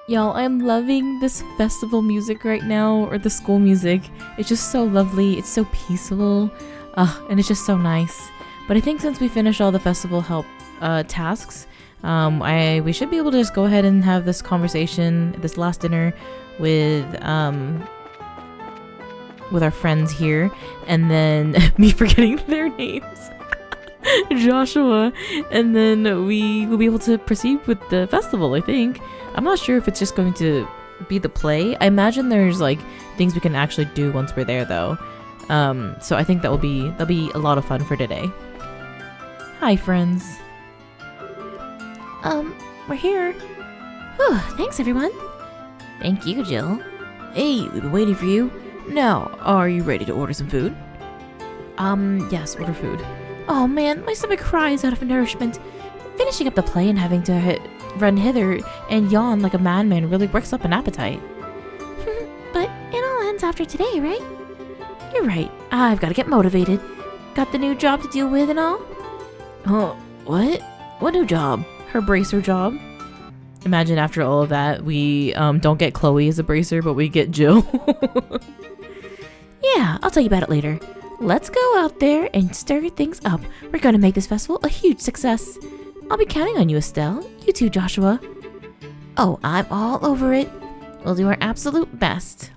Y'all, I'm loving this festival music right now, or the school music. It's just so lovely. It's so peaceful. And it's just so nice. But I think since we finished all the festival help tasks, we should be able to just go ahead and have this conversation, this last dinner with our friends here, and then me forgetting their names. Joshua, and then we will be able to proceed with the festival, I think. I'm not sure if it's just going to be the play. I imagine there's like things we can actually do once we're there though. So I think that'll be a lot of fun for today. Hi friends. We're here. Whew, thanks everyone. Thank you, Jill. Hey, we've been waiting for you. Now, are you ready to order some food? Yes, order food. Oh man, my stomach cries out of nourishment. Finishing up the play and having to run hither and yawn like a madman really works up an appetite. But it all ends after today, right? You're right. I've got to get motivated. Got the new job to deal with and all? Huh? What? What new job? Her bracer job. Imagine after all of that, we don't get Chloe as a bracer, but we get Jill. Yeah, I'll tell you about it later. Let's go out there and stir things up. We're gonna make this festival a huge success. I'll be counting on you, Estelle. You too, Joshua. Oh, I'm all over it. We'll do our absolute best.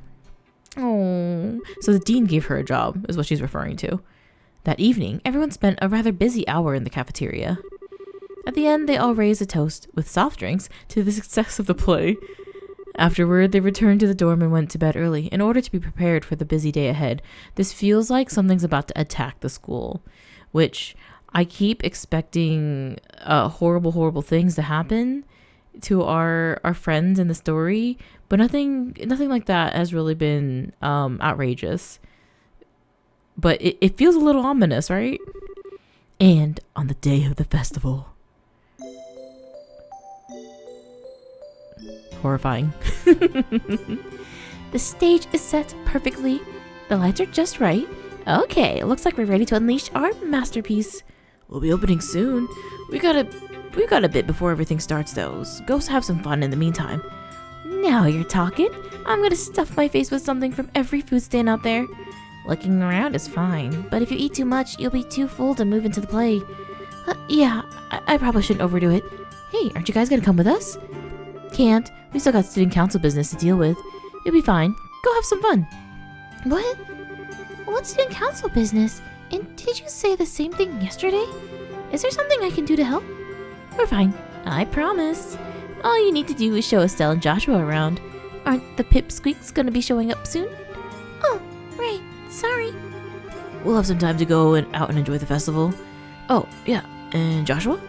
Oh, so the dean gave her a job, is what she's referring to. That evening, everyone spent a rather busy hour in the cafeteria. At the end, they all raised a toast, with soft drinks, to the success of the play. Afterward, they returned to the dorm and went to bed early, in order to be prepared for the busy day ahead. This feels like something's about to attack the school, which I keep expecting horrible, horrible things to happen to our friends in the story, but nothing like that has really been outrageous. But it feels a little ominous, right? And on the day of the festival. Horrifying. The stage is set perfectly. The lights are just right. Okay, looks like we're ready to unleash our masterpiece. We'll be opening soon. We got a bit before everything starts though. So go have some fun in the meantime. Now you're talking. I'm gonna stuff my face with something from every food stand out there. Looking around is fine, but if you eat too much, you'll be too full to move into the play. Yeah, I probably shouldn't overdo it. Hey, aren't you guys gonna come with us? Can't. We still got student council business to deal with. You'll be fine. Go have some fun. What? What's student council business? And did you say the same thing yesterday? Is there something I can do to help? We're fine. I promise. All you need to do is show Estelle and Joshua around. Aren't the pipsqueaks gonna be showing up soon? Oh, right. Sorry. We'll have some time to go out and enjoy the festival. Oh, yeah. And Joshua?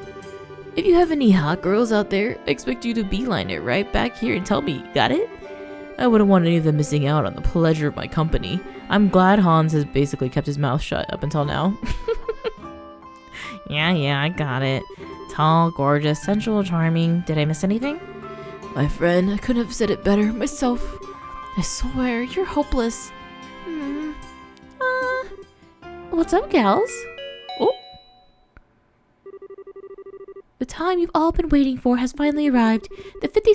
If you have any hot girls out there, I expect you to beeline it right back here and tell me, got it? I wouldn't want any of them missing out on the pleasure of my company. I'm glad Hans has basically kept his mouth shut up until now. Yeah, I got it. Tall, gorgeous, sensual, charming. Did I miss anything? My friend, I couldn't have said it better myself. I swear, you're hopeless. What's up, gals? Oh. The time you've all been waiting for has finally arrived. The 50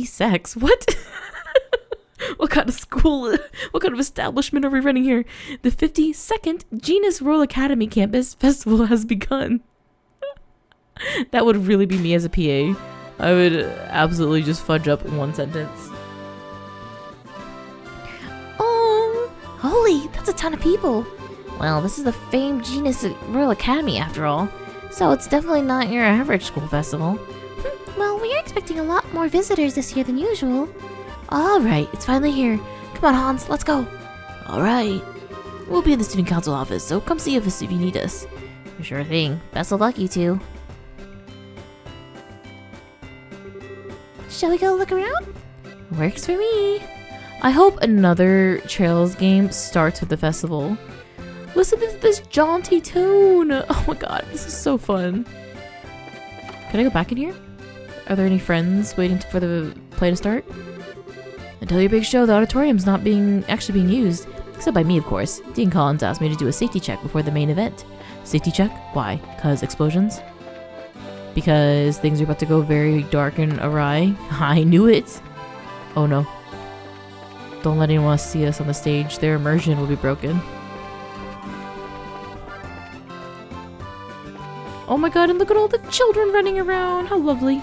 sex? What? What kind of school, what kind of establishment are we running here? The 52nd Genus Royal Academy Campus Festival has begun. That would really be me as a PA. I would absolutely just fudge up in one sentence. Oh, holy, that's a ton of people. Well, this is the famed Genus Royal Academy after all, so it's definitely not your average school festival. Well, we are expecting a lot more visitors this year than usual. All right, it's finally here. Come on, Hans, let's go. All right. We'll be in the student council office, so come see us if you need us. Sure thing. Best of luck, you two. Shall we go look around? Works for me. I hope another Trails game starts with the festival. Listen to this jaunty tune. Oh my god, this is so fun. Can I go back in here? Are there any friends waiting for the play to start? Until your big show, the auditorium's not actually being used. Except by me, of course. Dean Collins asked me to do a safety check before the main event. Safety check? Why? 'Cause explosions? because things are about to go very dark and awry. I knew it. Oh no. Don't let anyone see us on the stage. Their immersion will be broken. Oh my god, and look at all the children running around. How lovely.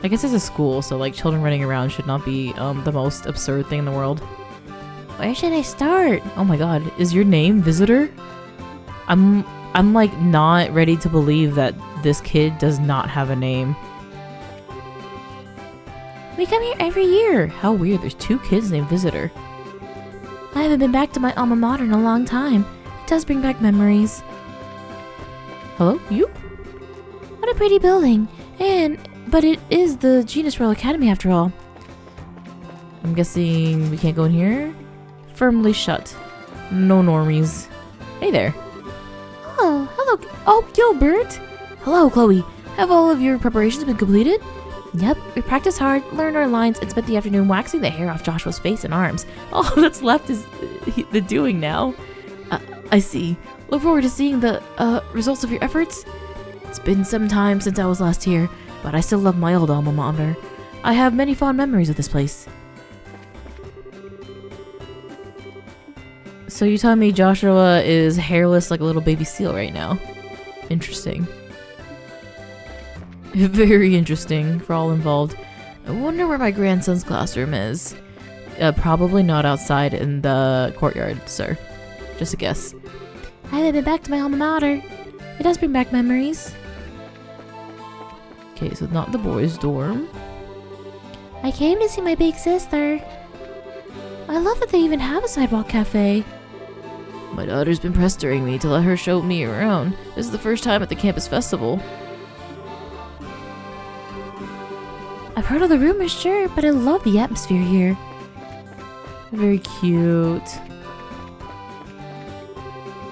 I guess it's a school, so like children running around should not be the most absurd thing in the world. Where should I start? Oh my god, is your name Visitor? I'm like not ready to believe that this kid does not have a name. We come here every year. How weird, there's 2 kids named Visitor. I haven't been back to my alma mater in a long time. It does bring back memories. Hello? You? What a pretty building. But it is the Genus Royal Academy after all. I'm guessing we can't go in here? Firmly shut. No normies. Hey there. Oh, hello. Oh, Gilbert. Hello, Chloe. Have all of your preparations been completed? Yep, we practiced hard, learned our lines, and spent the afternoon waxing the hair off Joshua's face and arms. All that's left is the doing now. I see. Look forward to seeing the results of your efforts. It's been some time since I was last here, but I still love my old alma mater. I have many fond memories of this place. So you telling me Joshua is hairless like a little baby seal right now? Interesting. Very interesting for all involved. I wonder where my grandson's classroom is. Probably not outside in the courtyard, sir. Just a guess. I haven't been back to my alma mater. It does bring back memories. Okay, so not the boys' dorm. I came to see my big sister. I love that they even have a sidewalk cafe. My daughter's been pestering me to let her show me around. This is the first time at the campus festival. I've heard all the rumors, sure, but I love the atmosphere here. Very cute.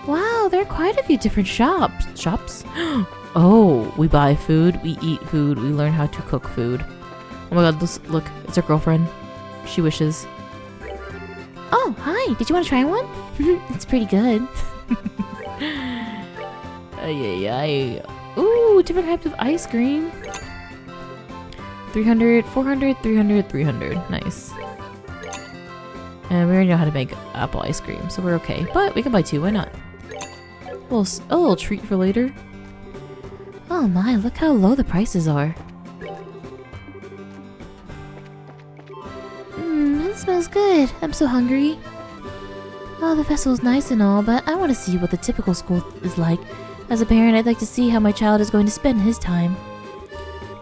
Wow, there are quite a few different shops. Oh, we buy food, we eat food, we learn how to cook food. Oh my god, look, it's her girlfriend. She wishes. Oh, hi, did you want to try one? It's pretty good. Ay. Ooh, different types of ice cream. 300, 400, 300, 300. Nice. And we already know how to make apple ice cream, so we're okay. But we can buy 2, why not? A little treat for later. Oh my, look how low the prices are. It smells good. I'm so hungry. Oh, the festival's nice and all, but I want to see what the typical school is like. As a parent, I'd like to see how my child is going to spend his time.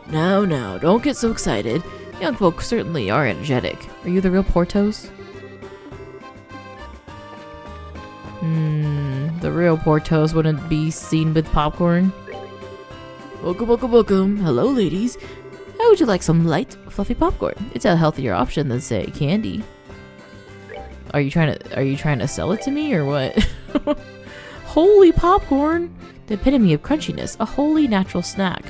Now, don't get so excited. Young folks certainly are energetic. Are you the real Portos? The real Portos wouldn't be seen with popcorn. Welcome. Hello, ladies. How would you like some light, fluffy popcorn? It's a healthier option than, say, candy. Are you trying to sell it to me or what? Holy popcorn! The epitome of crunchiness, a wholly natural snack.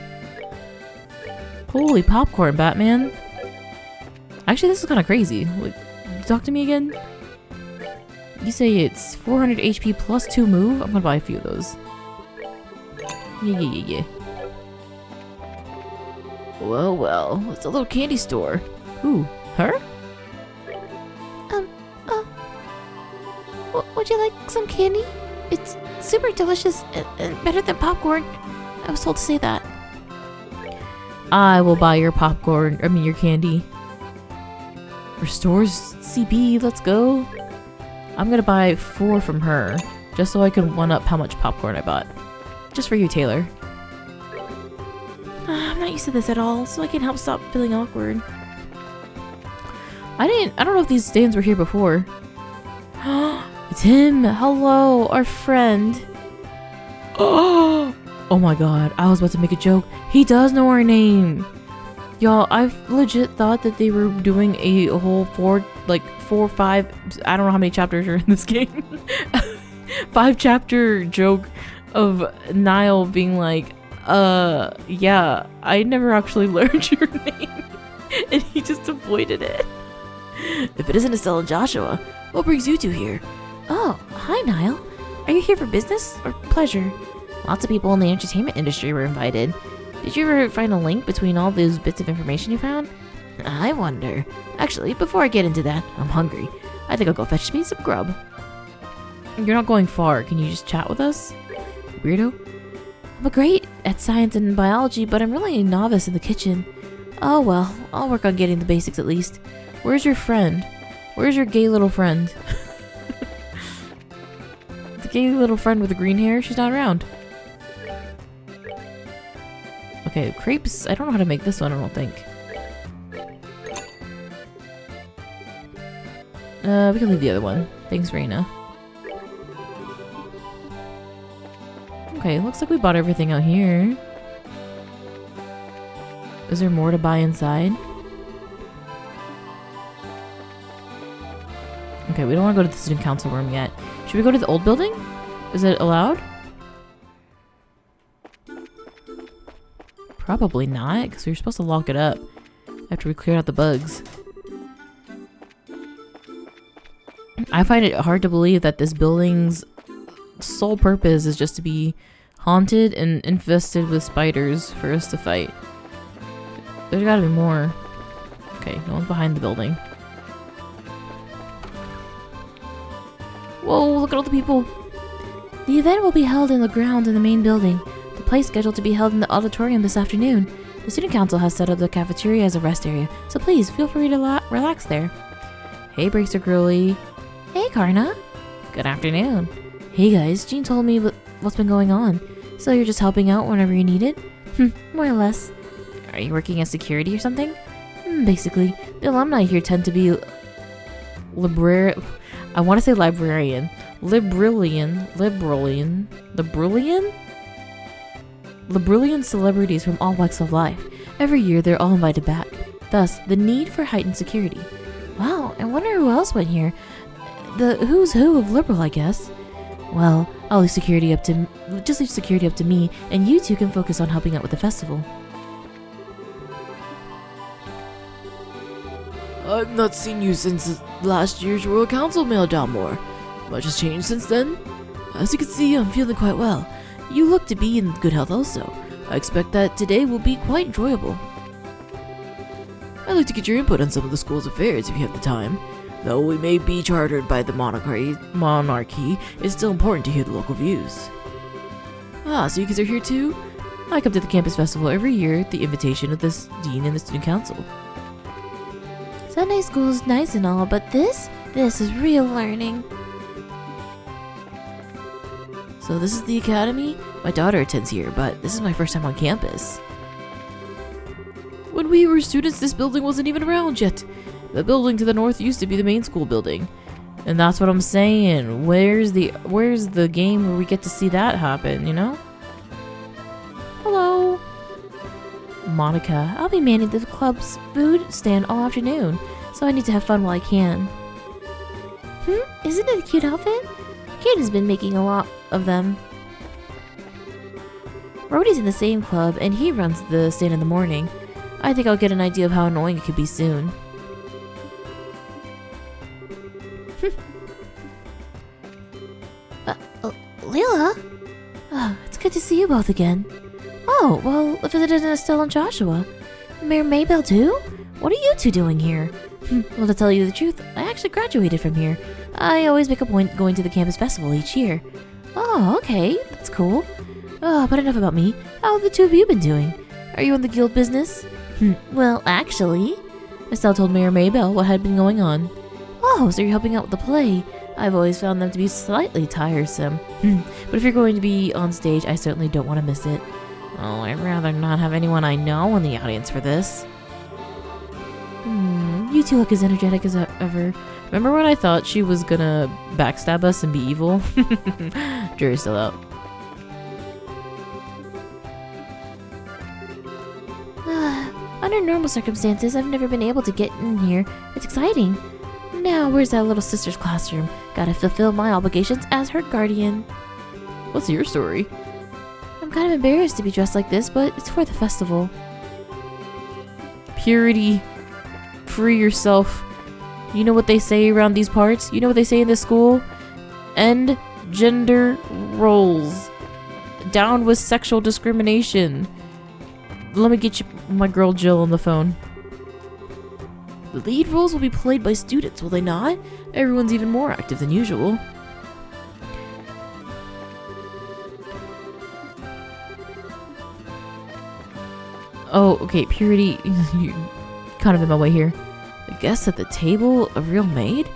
Holy popcorn, Batman. Actually, this is kind of crazy. Like, talk to me again. You say it's 400 HP plus 2 move? I'm gonna buy a few of those. Yeah. Well, it's a little candy store. Who? Her? Would you like some candy? It's super delicious and better than popcorn. I was told to say that. I will buy your popcorn, your candy. Restores CP, let's go. I'm gonna buy 4 from her, just so I can one up how much popcorn I bought. Just for you, Taylor. I'm not used to this at all, so I can't help stop feeling awkward. I don't know if these stands were here before. It's him! Hello, our friend. Oh my god, I was about to make a joke. He does know our name. Y'all, I've legit thought that they were doing a whole 4 or 5, I don't know how many chapters are in this game. 5 chapter joke of Niall being like, yeah, I never actually learned your name. And he just avoided it. If it isn't Estelle and Joshua, what brings you two here? Oh, hi Niall. Are you here for business or pleasure? Lots of people in the entertainment industry were invited. Did you ever find a link between all those bits of information you found? I wonder. Actually, before I get into that, I'm hungry. I think I'll go fetch me some grub. You're not going far. Can you just chat with us? Weirdo. I'm great at science and biology, but I'm really a novice in the kitchen. Oh well, I'll work on getting the basics at least. Where's your friend? Where's your gay little friend? The gay little friend with the green hair? She's not around. Okay, crepes. I don't know how to make this one, I don't think. We can leave the other one. Thanks, Reina. Okay, looks like we bought everything out here. Is there more to buy inside? Okay, we don't want to go to the student council room yet. Should we go to the old building? Is it allowed? Probably not, because we were supposed to lock it up after we cleared out the bugs. I find it hard to believe that this building's sole purpose is just to be haunted and infested with spiders for us to fight. There's gotta be more. Okay, no one's behind the building. Whoa, look at all the people. The event will be held in the grounds in the main building. The play is scheduled to be held in the auditorium this afternoon. The student council has set up the cafeteria as a rest area, so please feel free to relax there. Hey, Bracer Girly. Hey, Karna. Good afternoon. Hey guys, Jean told me what's been going on. So you're just helping out whenever you need it? More or less. Are you working as security or something? Basically. The alumni here tend to be I want to say librarian. Librillian celebrities from all walks of life. Every year they're all invited back. Thus, the need for heightened security. Wow, I wonder who else went here. The who's who of liberal, I guess. Well, I'll leave security up to me, and you two can focus on helping out with the festival. I've not seen you since last year's Royal Council meltdown more. Much has changed since then. As you can see, I'm feeling quite well. You look to be in good health also. I expect that today will be quite enjoyable. I'd like to get your input on some of the school's affairs if you have the time. Though we may be chartered by the monarchy, it's still important to hear the local views. Ah, so you guys are here too? I come to the campus festival every year at the invitation of the dean and the student council. Sunday school's nice and all, but this is real learning. So this is the academy? My daughter attends here, but this is my first time on campus. When we were students, this building wasn't even around yet. The building to the north used to be the main school building. And that's what I'm saying. Where's the game where we get to see that happen, you know? Hello. Monica, I'll be manning the club's food stand all afternoon, so I need to have fun while I can. Isn't it a cute outfit? Kate has been making a lot of them. Rhodey's in the same club, and he runs the stand in the morning. I think I'll get an idea of how annoying it could be soon. Leela? Oh, it's good to see you both again. Oh, well, visited Estelle and Joshua. Mayor Maybell too? What are you two doing here? Well, to tell you the truth, I actually graduated from here. I always make a point going to the campus festival each year. Oh, okay, that's cool. But enough about me. How have the two of you been doing? Are you in the guild business? Well, actually, Estelle told Mayor Maybell what had been going on. Oh, so you're helping out with the play. I've always found them to be slightly tiresome. But if you're going to be on stage, I certainly don't want to miss it. Oh, I'd rather not have anyone I know in the audience for this. You two look as energetic as ever. Remember when I thought she was gonna backstab us and be evil? Jury's still out. Under normal circumstances, I've never been able to get in here. It's exciting. Now, where's that little sister's classroom? Gotta fulfill my obligations as her guardian. What's your story? I'm kind of embarrassed to be dressed like this, but it's for the festival. Purity. Free yourself. You know what they say around these parts? You know what they say in this school? End gender roles. Down with sexual discrimination. let me get you my girl Jill on the phone. The lead roles will be played by students, will they not? Everyone's even more active than usual. Oh, okay, Purity, you're kind of in my way here. The guests at the table, a real maid?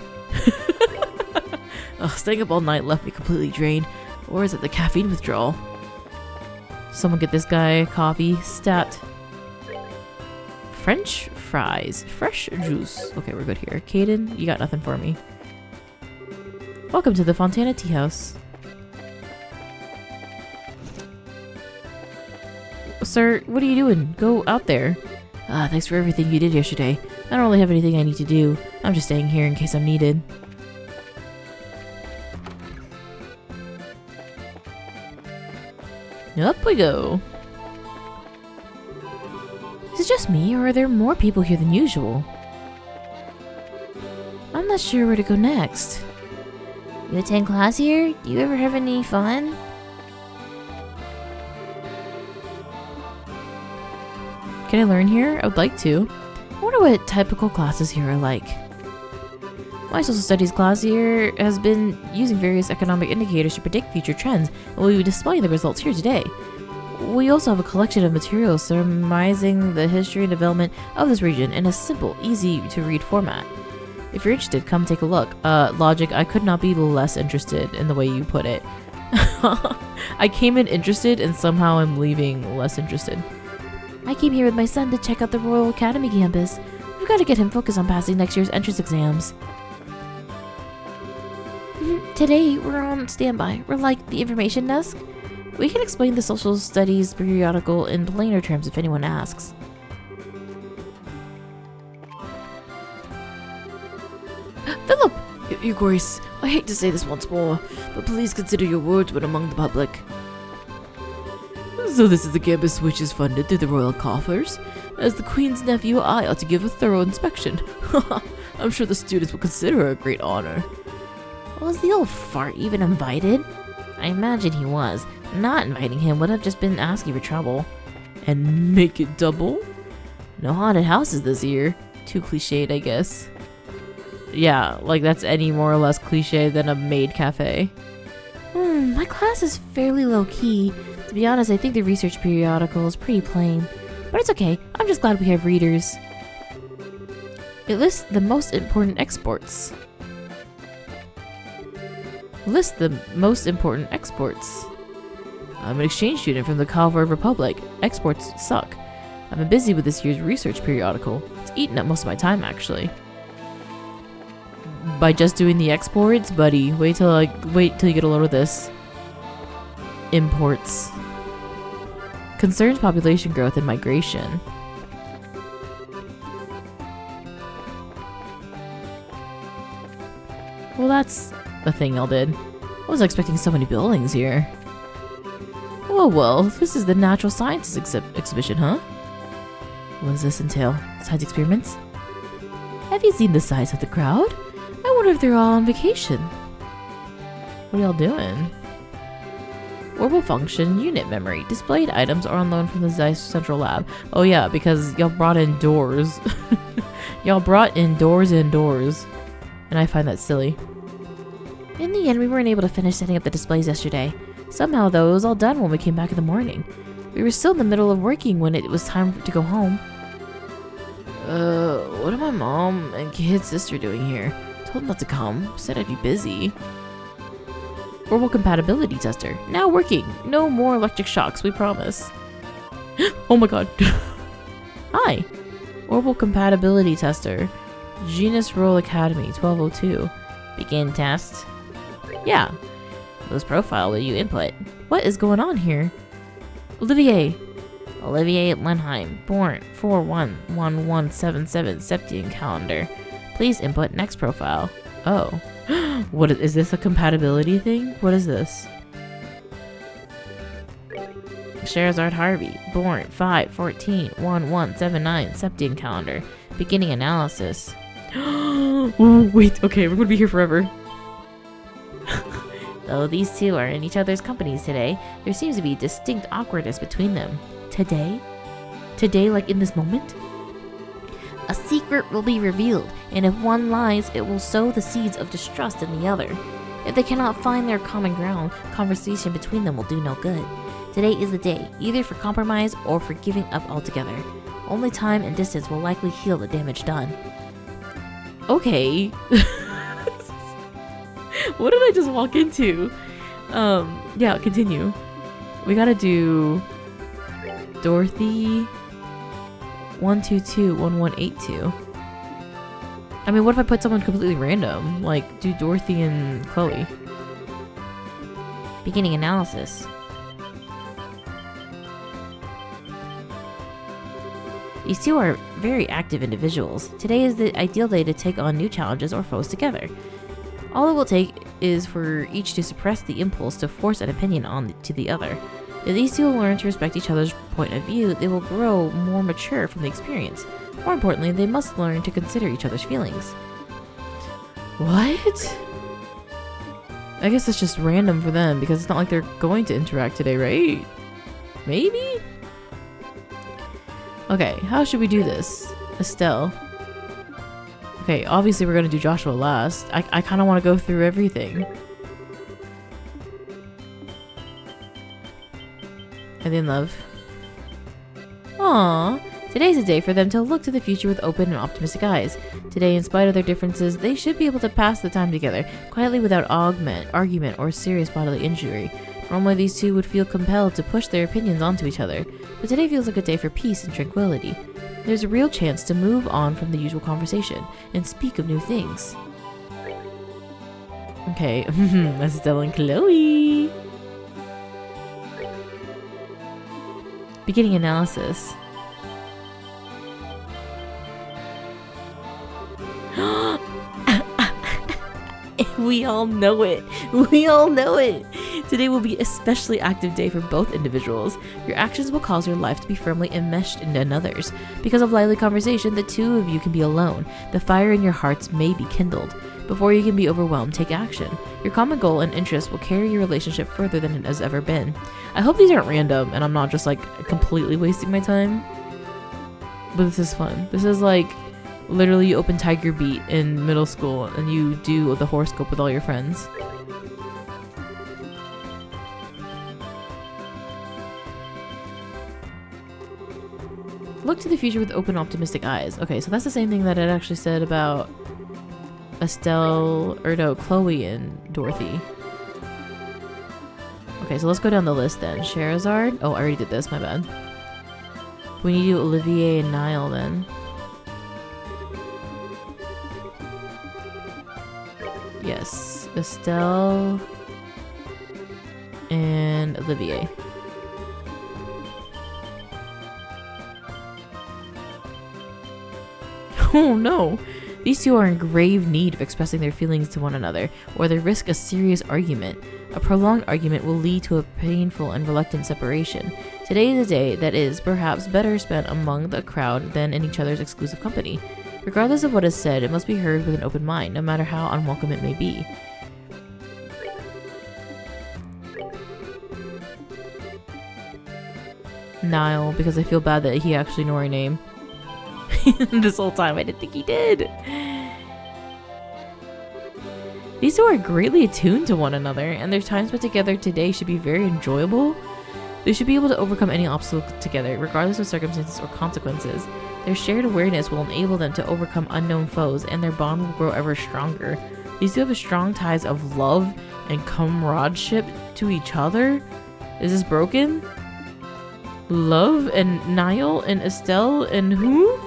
Staying up all night left me completely drained. Or is it the caffeine withdrawal? Someone get this guy coffee, stat. French fries, fresh juice. Okay, we're good here. Caden, you got nothing for me. Welcome to the Fontana Tea House. Sir, what are you doing? Go out there. Thanks for everything you did yesterday. I don't really have anything I need to do. I'm just staying here in case I'm needed. Up we go. Is it just me, or are there more people here than usual? I'm not sure where to go next. You attend class here? Do you ever have any fun? Can I learn here? I would like to. I wonder what typical classes here are like. My social studies class here has been using various economic indicators to predict future trends, and we'll be displaying the results here today. We also have a collection of materials surmising the history and development of this region in a simple, easy-to-read format. If you're interested, come take a look. Logic, I could not be less interested in the way you put it. I came in interested, and somehow I'm leaving less interested. I came here with my son to check out the Royal Academy campus. We've got to get him focused on passing next year's entrance exams. Today, we're on standby. We're like the information desk. We can explain the social studies periodical in plainer terms if anyone asks. Philip! Your Grace, I hate to say this once more, but please consider your words when among the public. So this is the campus which is funded through the royal coffers? As the Queen's nephew, I ought to give a thorough inspection. I'm sure the students will consider it a great honor. Was the old fart even invited? I imagine he was. Not inviting him would have just been asking for trouble. And make it double? No haunted houses this year. Too cliched, I guess. Yeah, like that's any more or less cliche than a maid cafe. My class is fairly low-key. To be honest, I think the research periodical is pretty plain. But it's okay. I'm just glad we have readers. It lists the most important exports. List the most important exports. I'm an exchange student from the Calvar Republic. Exports suck. I've been busy with this year's research periodical. It's eaten up most of my time, actually. By just doing the exports, buddy, wait till you get a load of this. Imports. Concerns population growth and migration. Well, that's the thing y'all did. I wasn't expecting so many buildings here. Oh well, this is the Natural Sciences exhibition, huh? What does this entail? Science experiments? Have you seen the size of the crowd? I wonder if they're all on vacation. What are y'all doing? Orbital function, unit memory. Displayed items are on loan from the Zeiss Central Lab. Oh yeah, because y'all brought in doors. Y'all brought in doors indoors. And I find that silly. In the end, we weren't able to finish setting up the displays yesterday. Somehow, though, it was all done when we came back in the morning. We were still in the middle of working when it was time to go home. What are my mom and kid sister doing here? Told them not to come. Said I'd be busy. Orbital compatibility tester. Now working. No more electric shocks, we promise. Oh my god. Hi. Orbital compatibility tester. Genus Royal Academy, 1202. Begin test. Yeah. Whose profile will you input? What is going on here? Olivier Lenheim, born 4/1/1177 Septian calendar. Please input next profile. Oh. What is this a compatibility thing? What is this? Sherazard Harvey, born 5/14/1179 Septian calendar. Beginning analysis. Ooh, wait, okay, we're gonna be here forever. Though these two are in each other's companies today, there seems to be distinct awkwardness between them. Today? Today, like in this moment? A secret will be revealed, and if one lies, it will sow the seeds of distrust in the other. If they cannot find their common ground, conversation between them will do no good. Today is the day, either for compromise or for giving up altogether. Only time and distance will likely heal the damage done. Okay. What did I just walk into? Yeah, continue. We gotta do Dorothy 1221182. I mean, what if I put someone completely random? Like, do Dorothy and Chloe. Beginning analysis. These two are very active individuals. Today is the ideal day to take on new challenges or foes together. All it will take is for each to suppress the impulse to force an opinion on to the other. If these two will learn to respect each other's point of view, they will grow more mature from the experience. More importantly, they must learn to consider each other's feelings. What? I guess it's just random for them because it's not like they're going to interact today, right? Maybe? Okay, how should we do this? Estelle. Okay, obviously we're gonna do Joshua last. I kind of want to go through everything. Are they in love? Aww. Today's a day for them to look to the future with open and optimistic eyes. Today, in spite of their differences, they should be able to pass the time together, quietly without argument, or serious bodily injury. Normally, these two would feel compelled to push their opinions onto each other, but today feels like a day for peace and tranquility. There's a real chance to move on from the usual conversation and speak of new things. Okay, Estelle and Chloe. Beginning analysis. We all know it. We all know it. Today will be an especially active day for both individuals. Your actions will cause your life to be firmly enmeshed into another's. Because of lively conversation, the two of you can be alone. The fire in your hearts may be kindled. Before you can be overwhelmed, take action. Your common goal and interest will carry your relationship further than it has ever been. I hope these aren't random and I'm not just like completely wasting my time. But this is fun. This is like literally you open Tiger Beat in middle school and you do the horoscope with all your friends. Look to the future with open, optimistic eyes. Okay, so that's the same thing that it actually said about Estelle, or no, Chloe and Dorothy. Okay, so let's go down the list then. Sherazard. Oh, I already did this, my bad. We need to do Olivier and Niall then. Yes, Estelle and Olivier. Oh no! These two are in grave need of expressing their feelings to one another, or they risk a serious argument. A prolonged argument will lead to a painful and reluctant separation. Today is a day that is perhaps better spent among the crowd than in each other's exclusive company. Regardless of what is said, it must be heard with an open mind, no matter how unwelcome it may be. Niall, because I feel bad that he actually knew our name. This whole time I didn't think he did. These two are greatly attuned to one another, and their time spent together today should be very enjoyable. They should be able to overcome any obstacle together, regardless of circumstances or consequences. Their shared awareness will enable them to overcome unknown foes, and their bond will grow ever stronger. These two have strong ties of love and comradeship to each other. Is this broken? Love and Niall and Estelle and who?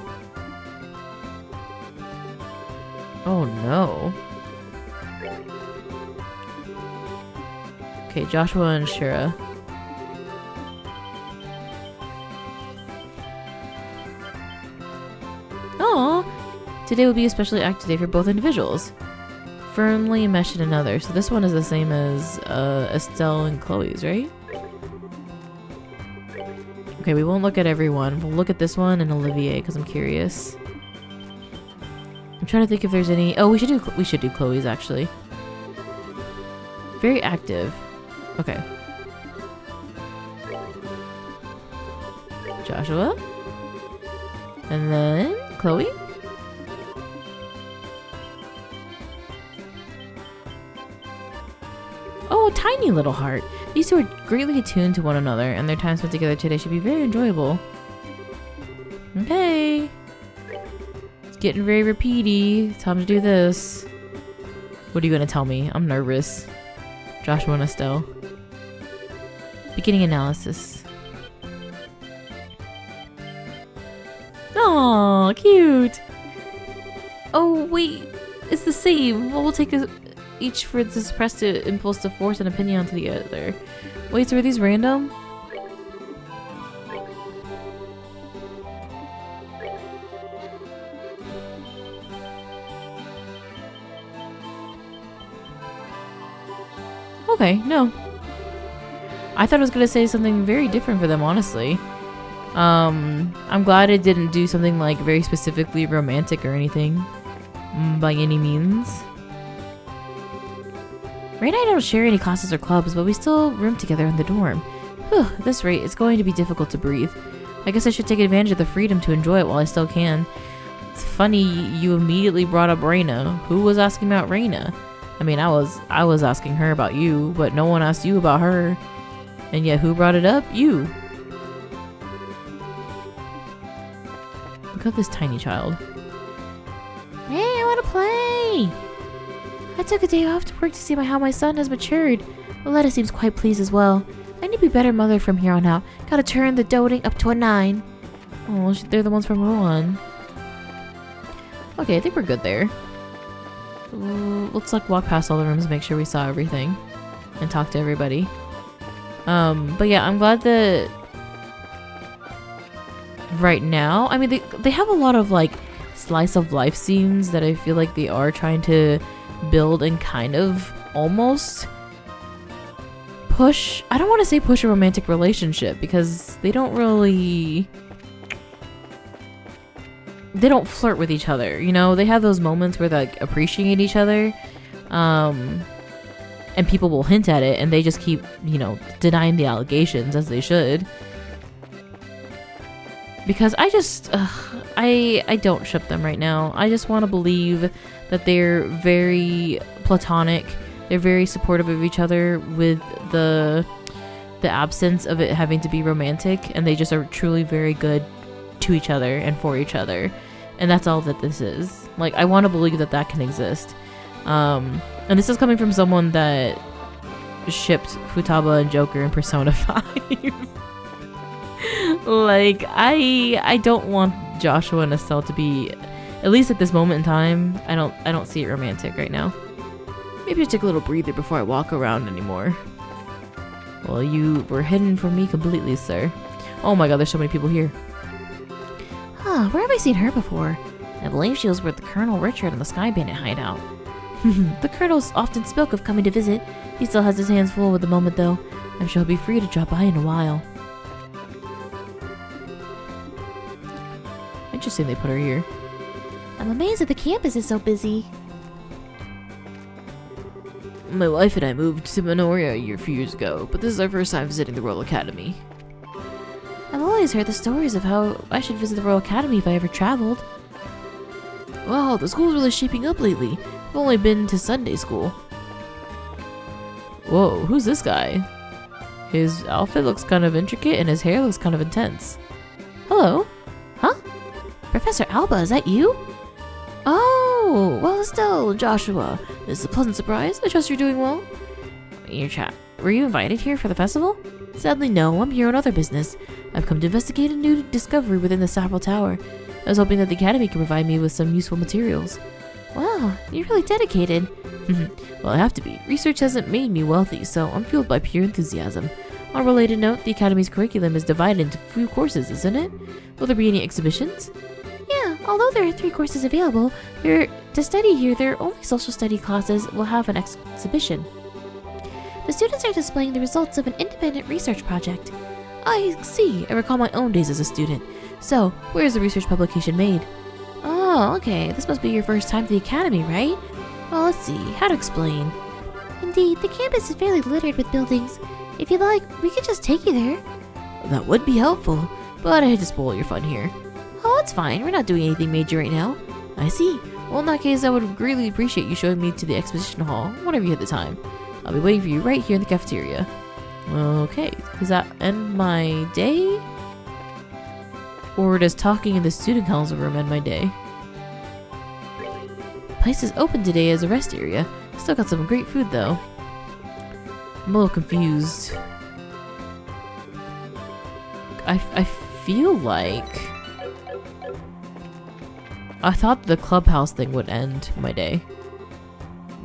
Oh no. Okay, Joshua and Shira. Aww. Today will be a especially active day for both individuals. Firmly enmeshed in another. So this one is the same as Estelle and Chloe's, right? Okay, we won't look at everyone. We'll look at this one and Olivier because I'm curious. I'm trying to think if there's any. Oh, we should do Chloe's actually. Very active. Okay. Joshua? And then Chloe? Oh, a tiny little heart. These two are greatly attuned to one another, and their time spent together today should be very enjoyable. Okay. It's getting very repeaty. Time to do this. What are you going to tell me? I'm nervous. Joshua and Estelle. Beginning analysis. Aw, cute. Oh, wait. It's the same. Well, we'll take each for the suppressed impulse to force an opinion onto the other. Wait, so are these random? Okay, no. I thought I was gonna say something very different for them, honestly. I'm glad it didn't do something like very specifically romantic or anything, by any means. Ray and I don't share any classes or clubs, but we still room together in the dorm. Whew, at this rate, it's going to be difficult to breathe. I guess I should take advantage of the freedom to enjoy it while I still can. It's funny you immediately brought up Reina. Who was asking about Reina? I mean, I was asking her about you, but no one asked you about her. And yet, who brought it up? You. Look at this tiny child. Hey, I want to play! I took a day off to work to see how my son has matured. Loletta seems quite pleased as well. I need to be a better mother from here on out. Gotta turn the doting up to a 9. Oh, they're the ones from Rowan. Okay, I think we're good there. Let's like walk past all the rooms and make sure we saw everything. And talk to everybody. But yeah, I'm glad that right now, I mean, they have a lot of like slice of life scenes that I feel like they are trying to build and kind of almost push, I don't want to say push a romantic relationship because they don't flirt with each other, you know. They have those moments where they like appreciate each other, and people will hint at it and they just keep, you know, denying the allegations, as they should, because I just I don't ship them right now. I just want to believe that they're very platonic, they're very supportive of each other with the absence of it having to be romantic, and they just are truly very good to each other and for each other, and that's all that this is. Like, I want to believe that that can exist, and this is coming from someone that shipped Futaba and Joker in Persona 5. Like, I don't want Joshua and Estelle to be, at least at this moment in time, I don't see it romantic right now. Maybe just take a little breather before I walk around anymore. Well, you were hidden from me completely, sir. Oh my god, there's so many people here. Huh, where have I seen her before? I believe she was with the Colonel Richard in the Sky Bandit hideout. The Colonel's often spoke of coming to visit. He still has his hands full with the moment, though. I'm sure he'll be free to drop by in a while. Interesting they put her here. I'm amazed that the campus is so busy. My wife and I moved to Magnolia a few years ago, but this is our first time visiting the Royal Academy. I've always heard the stories of how I should visit the Royal Academy if I ever traveled. Wow, the school's really shaping up lately. I've only been to Sunday school. Whoa, who's this guy? His outfit looks kind of intricate and his hair looks kind of intense. Hello? Huh? Professor Alba, is that you? Oh, well, Estelle, Joshua. This is a pleasant surprise. I trust you're doing well. Were you invited here for the festival? Sadly, no. I'm here on other business. I've come to investigate a new discovery within the Saffron Tower. I was hoping that the Academy could provide me with some useful materials. Wow, you're really dedicated. Well, I have to be. Research hasn't made me wealthy, so I'm fueled by pure enthusiasm. On a related note, the Academy's curriculum is divided into few courses, isn't it? Will there be any exhibitions? Yeah, although there are 3 courses available, to study here, their only social study classes will have an exhibition. The students are displaying the results of an independent research project. I see. I recall my own days as a student. So, where is the research publication made? Oh, okay. This must be your first time to the Academy, right? Well, let's see. How to explain? Indeed, the campus is fairly littered with buildings. If you'd like, we could just take you there. That would be helpful, but I hate to spoil your fun here. Oh, it's fine. We're not doing anything major right now. I see. Well, in that case, I would greatly appreciate you showing me to the exposition hall whenever you have the time. I'll be waiting for you right here in the cafeteria. Okay, does that end my day? Or does talking in the student council room end my day? The place is open today as a rest area. Still got some great food though. I'm a little confused. I feel like... I thought the clubhouse thing would end my day.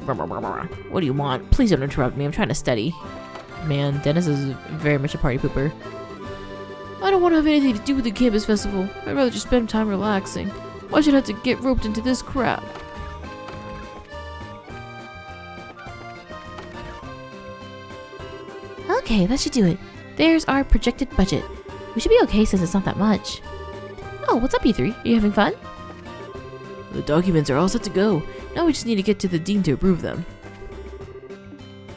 What do you want? Please don't interrupt me. I'm trying to study. Man, Dennis is very much a party pooper. I don't want to have anything to do with the campus festival. I'd rather just spend time relaxing. Why should I have to get roped into this crap? Okay, that should do it. There's our projected budget. We should be okay since it's not that much. Oh, what's up, you three? Are you having fun? The documents are all set to go. Now we just need to get to the dean to approve them.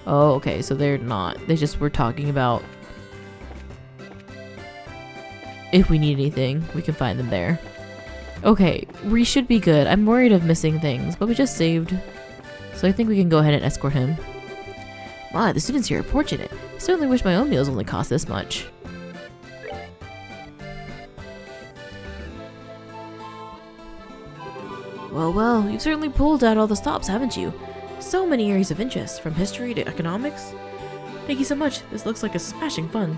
Oh, okay, so they're not. They just were talking about if we need anything, we can find them there. Okay, we should be good. I'm worried of missing things, but we just saved. So I think we can go ahead and escort him. My, the students here are fortunate. I certainly wish my own meals only cost this much. Well, you've certainly pulled out all the stops, haven't you? So many areas of interest, from history to economics. Thank you so much. This looks like a smashing fun.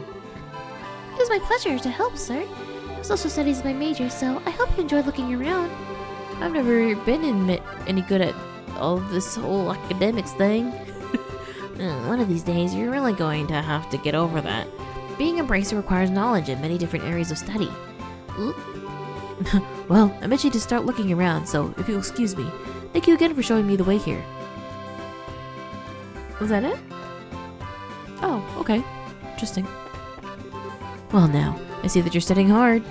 It was my pleasure to help, sir. Social studies is my major, so I hope you enjoyed looking around. I've never been any good at all this whole academics thing. One of these days, you're really going to have to get over that. Being a bracer requires knowledge in many different areas of study. Well, I meant you to start looking around, so if you'll excuse me. Thank you again for showing me the way here. Was that it? Oh, okay. Interesting. Well now, I see that you're studying hard.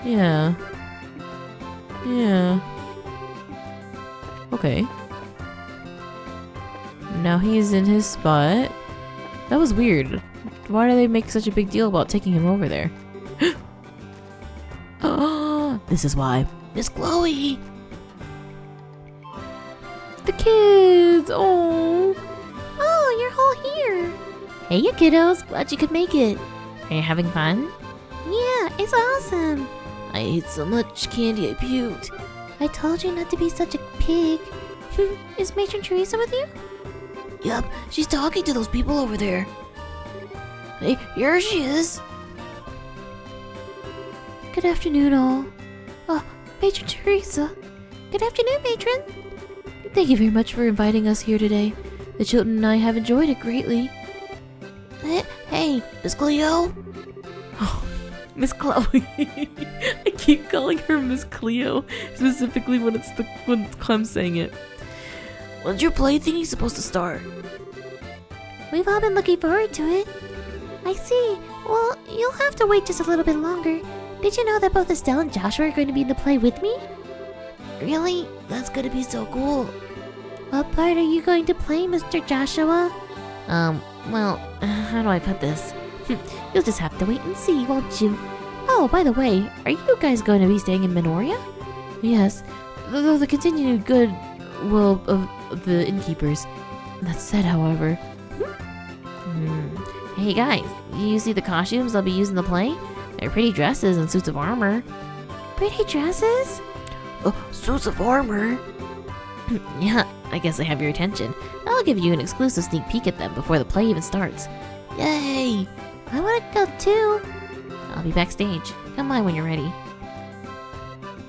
Yeah. Okay. Now he's in his spot. That was weird. Why do they make such a big deal about taking him over there? Oh, this is why. Miss Chloe! The kids! Oh, you're all here. Hey, you kiddos. Glad you could make it. Are you having fun? Yeah, it's awesome. I ate so much candy I puked. I told you not to be such a pig. Is Matron Teresa with you? Yup, she's talking to those people over there. Hey, here she is. Good afternoon, all. Oh, Matron Teresa. Good afternoon, Matron. Thank you very much for inviting us here today. The children and I have enjoyed it greatly. Hey, Miss Cleo. Oh, Miss Chloe. I keep calling her Miss Cleo, specifically when Clem's saying it. When's your play thingy supposed to start? We've all been looking forward to it. I see. Well, you'll have to wait just a little bit longer. Did you know that both Estelle and Joshua are going to be in the play with me? Really? That's gonna be so cool. What part are you going to play, Mr. Joshua? Well, how do I put this? You'll just have to wait and see, won't you? Oh, by the way, are you guys going to be staying in Magnolia? Yes, though the continued good will of the innkeepers. That said, however... Hey guys, you see the costumes they'll be using in the play? They're pretty dresses and suits of armor. Pretty dresses? Suits of armor? Yeah, I guess I have your attention. I'll give you an exclusive sneak peek at them before the play even starts. Yay! I want to go too. I'll be backstage. Come by when you're ready.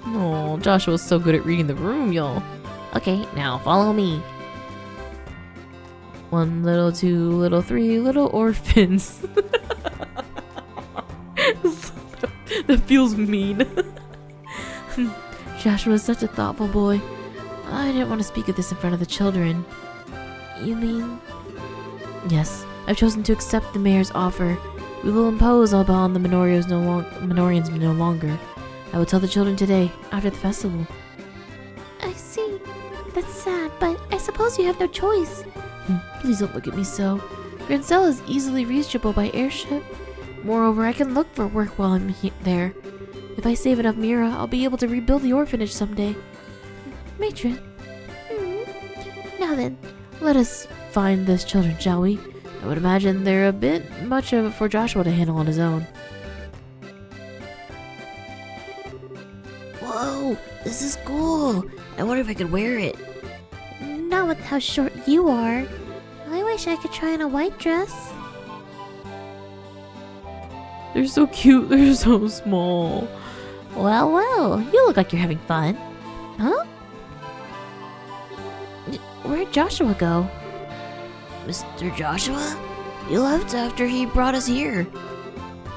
Oh, Joshua's so good at reading the room, y'all. Okay, now follow me. 1 little, 2 little, 3 little orphans. That feels mean. Joshua's such a thoughtful boy. I didn't want to speak of this in front of the children. You mean? Yes, I've chosen to accept the mayor's offer. We will impose upon the Minorians no longer. I will tell the children today, after the festival. I see. That's sad, but I suppose you have no choice. Please don't look at me so. Grancel is easily reachable by airship. Moreover, I can look for work while I'm there. If I save enough Mira, I'll be able to rebuild the orphanage someday. Matron. Now then, let us find these children, shall we? I would imagine they're a bit much for Joshua to handle on his own. Whoa, this is cool. I wonder if I could wear it. Not with how short you are. I wish I could try on a white dress. They're so cute. They're so small. Well, you look like you're having fun. Huh? Where'd Joshua go? Mr. Joshua? He left after he brought us here.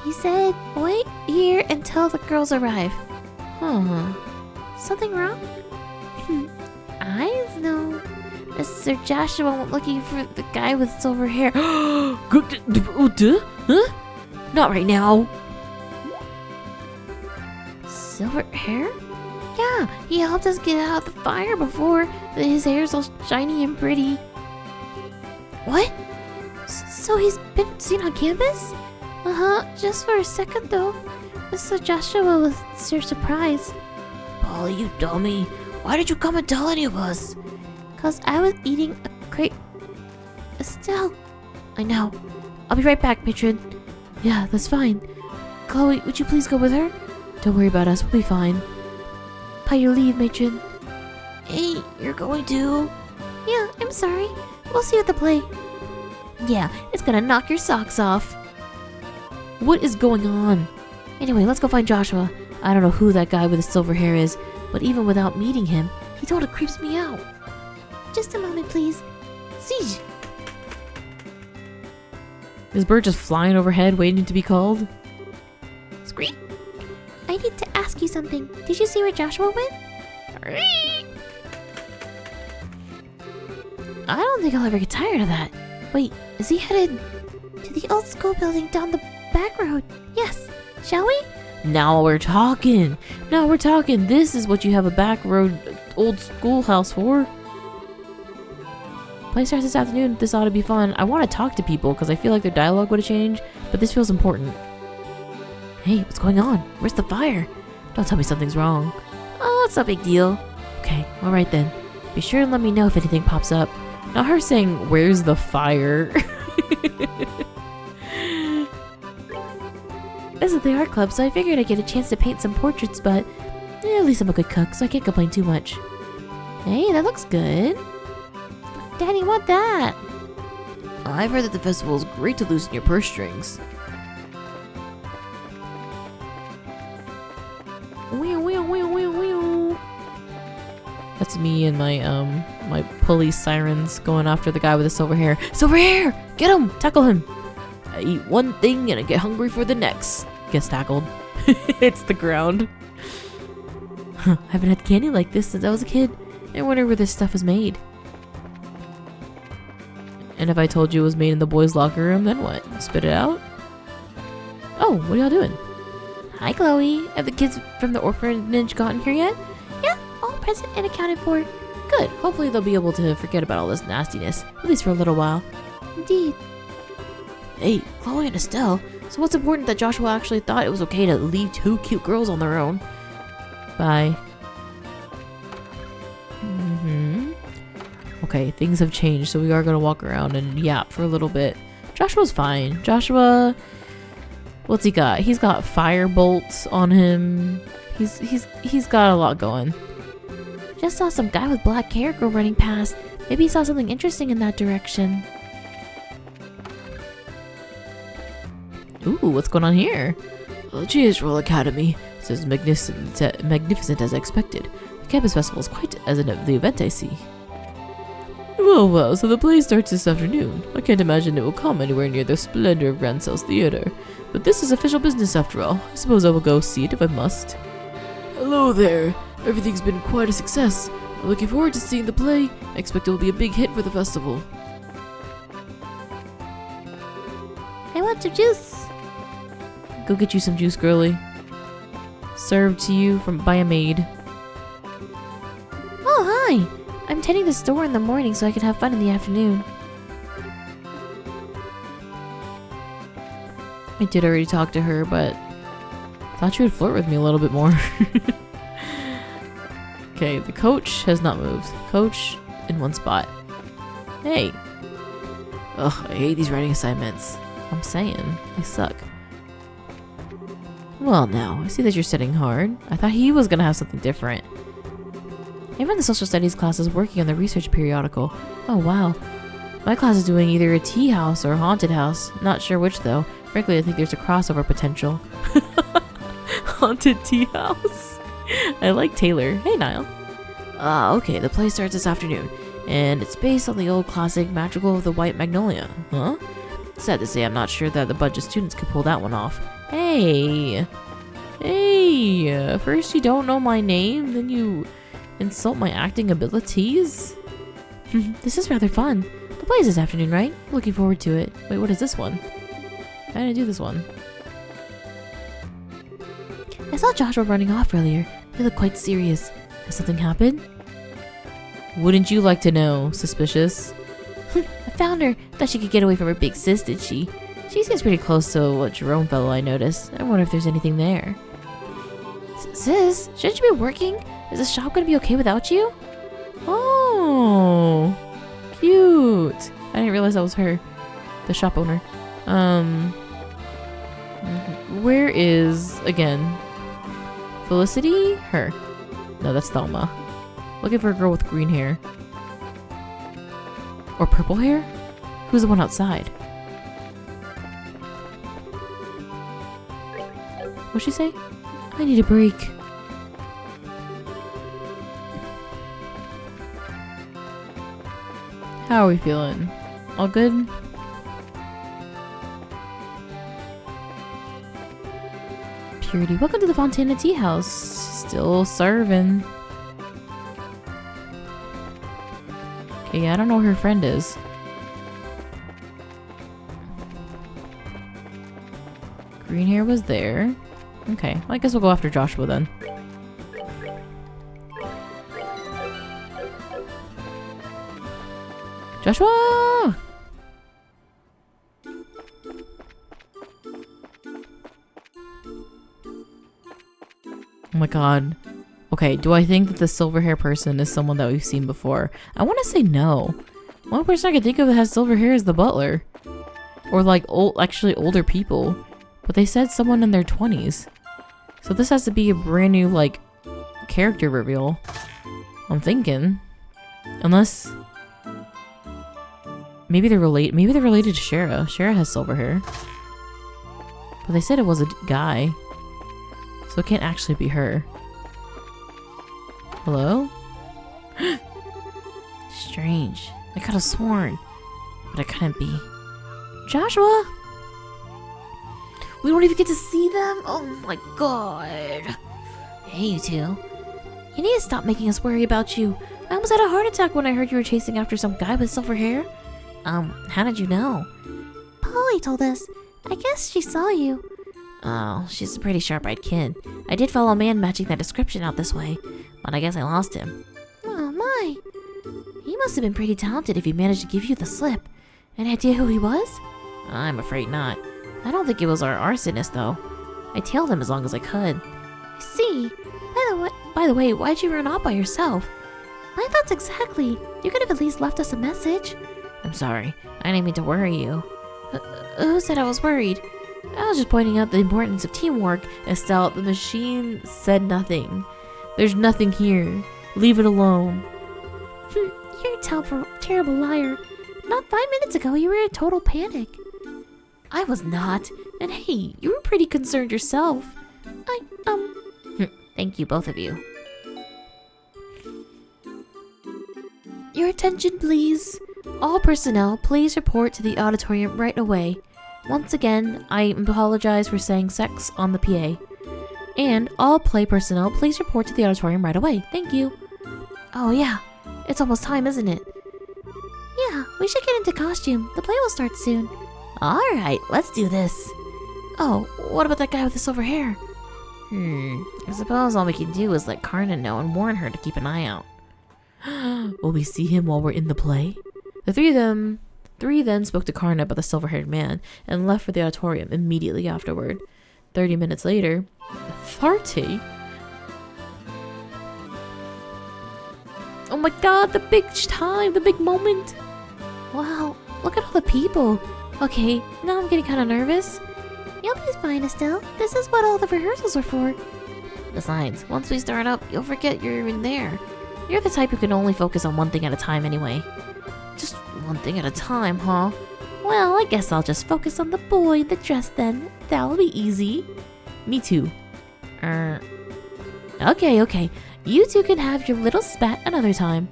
He said, wait here until the girls arrive. Huh. Something wrong? I know. Mr. Joshua went looking for the guy with silver hair. Huh? Not right now. Silver hair? Yeah, he helped us get out of the fire before. His hair's all shiny and pretty. What? So he's been seen on campus? Uh-huh, just for a second though. Mr. Joshua was so surprised. Polly, you dummy. Why did you come and tell any of us? 'Cause I was eating a crepe. Estelle. I know. I'll be right back, matron. Yeah, that's fine. Chloe, would you please go with her? Don't worry about us, we'll be fine. By your leave, matron. Hey, you're going to? Yeah, I'm sorry. We'll see you at the play. Yeah, it's gonna knock your socks off. What is going on? Anyway, let's go find Joshua. I don't know who that guy with the silver hair is, but even without meeting him, he totally creeps me out. Just a moment, please. Siege. Is bird just flying overhead waiting to be called? Scream. I need to ask you something. Did you see where Joshua went? I don't think I'll ever get tired of that. Wait, is he headed to the old school building down the back road? Yes. Shall we? Now we're talking. Now we're talking. This is what you have a back road old schoolhouse for. Play starts this afternoon. This ought to be fun. I want to talk to people because I feel like their dialogue would have changed, but this feels important. Hey, what's going on? Where's the fire? Don't tell me something's wrong. Oh, it's no big deal. Okay, alright then. Be sure and let me know if anything pops up. Not her saying, where's the fire? This is the art club, so I figured I'd get a chance to paint some portraits, but at least I'm a good cook, so I can't complain too much. Hey, that looks good. Daddy, want that? I've heard that the festival is great to loosen your purse strings. That's me and my my police sirens going after the guy with the silver hair. Silver hair! Get him! Tackle him! I eat one thing and I get hungry for the next. Gets tackled. It's the ground. I haven't had candy like this since I was a kid. I wonder where this stuff is made. And if I told you it was made in the boys' locker room, then what? Spit it out? Oh, what are y'all doing? Hi, Chloe. Have the kids from the orphanage gotten here yet? Yeah, all present and accounted for. Good. Hopefully they'll be able to forget about all this nastiness, at least for a little while. Indeed. Hey, Chloe and Estelle. So what's important that Joshua actually thought it was okay to leave two cute girls on their own? Bye. Okay, things have changed, so we are gonna walk around and yap for a little bit. Joshua's fine. Joshua, what's he got? He's got fire bolts on him. He's got a lot going. Just saw some guy with black hair go running past. Maybe he saw something interesting in that direction. Ooh, what's going on here? GS Academy. This is magnificent as expected. The campus festival is quite as the event I see. Well, so the play starts this afternoon. I can't imagine it will come anywhere near the splendor of Grand Cells Theater. But this is official business after all. I suppose I will go see it if I must. Hello there. Everything's been quite a success. I'm looking forward to seeing the play. I expect it will be a big hit for the festival. I want some juice. Go get you some juice, girly. Served to you by a maid. Oh, hi. I'm tending the store in the morning so I can have fun in the afternoon. I did already talk to her, but Thought you would flirt with me a little bit more. Okay, the coach has not moved. Coach in one spot. Hey. Ugh, I hate these writing assignments. I'm saying, they suck. Well, now, I see that you're studying hard. I thought he was gonna have something different. Everyone in the social studies class is working on the research periodical. Oh, wow. My class is doing either a tea house or a haunted house. Not sure which, though. Frankly, I think there's a crossover potential. Haunted tea house. I like Taylor. Hey, Niall. Okay, the play starts this afternoon, and it's based on the old classic Madrigal of the White Magnolia. Huh? Sad to say, I'm not sure that the bunch of students could pull that one off. Hey! Hey! First you don't know my name, then you insult my acting abilities? This is rather fun. The play is this afternoon, right? Looking forward to it. Wait, what is this one? I didn't do this one. I saw Joshua running off earlier. He looked quite serious. Has something happened? Wouldn't you like to know? Suspicious? I found her. Thought she could get away from her big sis, did she? She seems pretty close to what Jerome fellow I noticed. I wonder if there's anything there. Sis, shouldn't you be working? Is the shop gonna be okay without you? Oh, cute. I didn't realize that was her, the shop owner. Where is, again, Felicity? Her. No, that's Thelma. Looking for a girl with green hair. Or purple hair? Who's the one outside? What'd she say? I need a break. How are we feeling? All good? Purity, welcome to the Fontana Tea House. Still serving. Okay, yeah, I don't know where her friend is. Green hair was there. Okay, well, I guess we'll go after Joshua then. Joshua! Oh my god. Okay, do I think that the silver hair person is someone that we've seen before? I want to say no. One person I can think of that has silver hair is the butler. Or like actually older people. But they said someone in their 20s. So this has to be a brand new like character reveal. I'm thinking. Unless maybe they're related to Shara. Shara has silver hair. But they said it was a guy. So it can't actually be her. Hello? Strange. I could have sworn. But it couldn't be. Joshua! We don't even get to see them? Oh my god. Hey, you two. You need to stop making us worry about you. I almost had a heart attack when I heard you were chasing after some guy with silver hair. How did you know? Polly told us. I guess she saw you. Oh, she's a pretty sharp-eyed kid. I did follow a man matching that description out this way, but I guess I lost him. Oh my. He must have been pretty talented if he managed to give you the slip. Any idea who he was? I'm afraid not. I don't think it was our arsonist, though. I tailed him as long as I could. I see. By the way, why'd you run off by yourself? My thoughts exactly. You could have at least left us a message. I'm sorry. I didn't mean to worry you. Who said I was worried? I was just pointing out the importance of teamwork. Estelle, the machine said nothing. There's nothing here. Leave it alone. You're a terrible liar. Not 5 minutes ago, you were in a total panic. I was not. And hey, you were pretty concerned yourself. Thank you, both of you. Your attention, please. All personnel, please report to the auditorium right away. Once again, I apologize for saying sex on the PA. And all play personnel, please report to the auditorium right away. Thank you. Oh yeah, it's almost time, isn't it? Yeah, we should get into costume. The play will start soon. Alright, let's do this. Oh, what about that guy with the silver hair? I suppose all we can do is let Karna know and warn her to keep an eye out. Will we see him while we're in the play? The three then spoke to Karna about the silver-haired man and left for the auditorium immediately afterward. 30 minutes later. 30? Oh my god, the big time, the big moment. Wow, look at all the people. Okay, now I'm getting kind of nervous. You'll be fine, Estelle. This is what all the rehearsals are for. Besides, once we start up, you'll forget you're even there. You're the type who can only focus on one thing at a time anyway. Just one thing at a time, huh? Well, I guess I'll just focus on the boy in the dress then. That'll be easy. Me too. Okay. You two can have your little spat another time.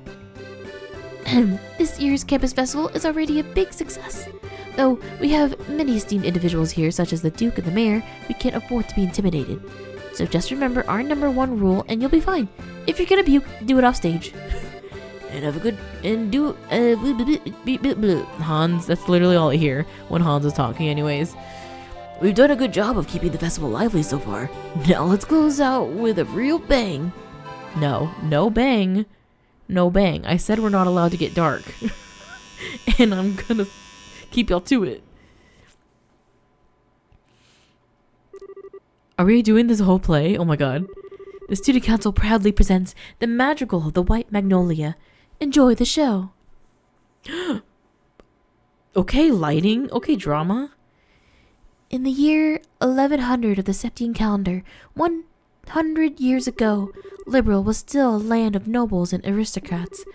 This year's campus festival is already a big success. Though we have many esteemed individuals here, such as the Duke and the Mayor, we can't afford to be intimidated. So just remember our #1 rule and you'll be fine. If you're gonna puke, do it off stage. And have a good, and do, Hans, that's literally all I hear when Hans is talking anyways. We've done a good job of keeping the festival lively so far. Now let's close out with a real bang. No bang. No bang. I said we're not allowed to get dark. And I'm gonna keep y'all to it. Are we doing this whole play? Oh my god. The student council proudly presents the Madrigal of the White Magnolia. Enjoy the show. Okay, lighting. Okay, drama. In the year 1100 of the Septian calendar, 100 years ago, Liberal was still a land of nobles and aristocrats.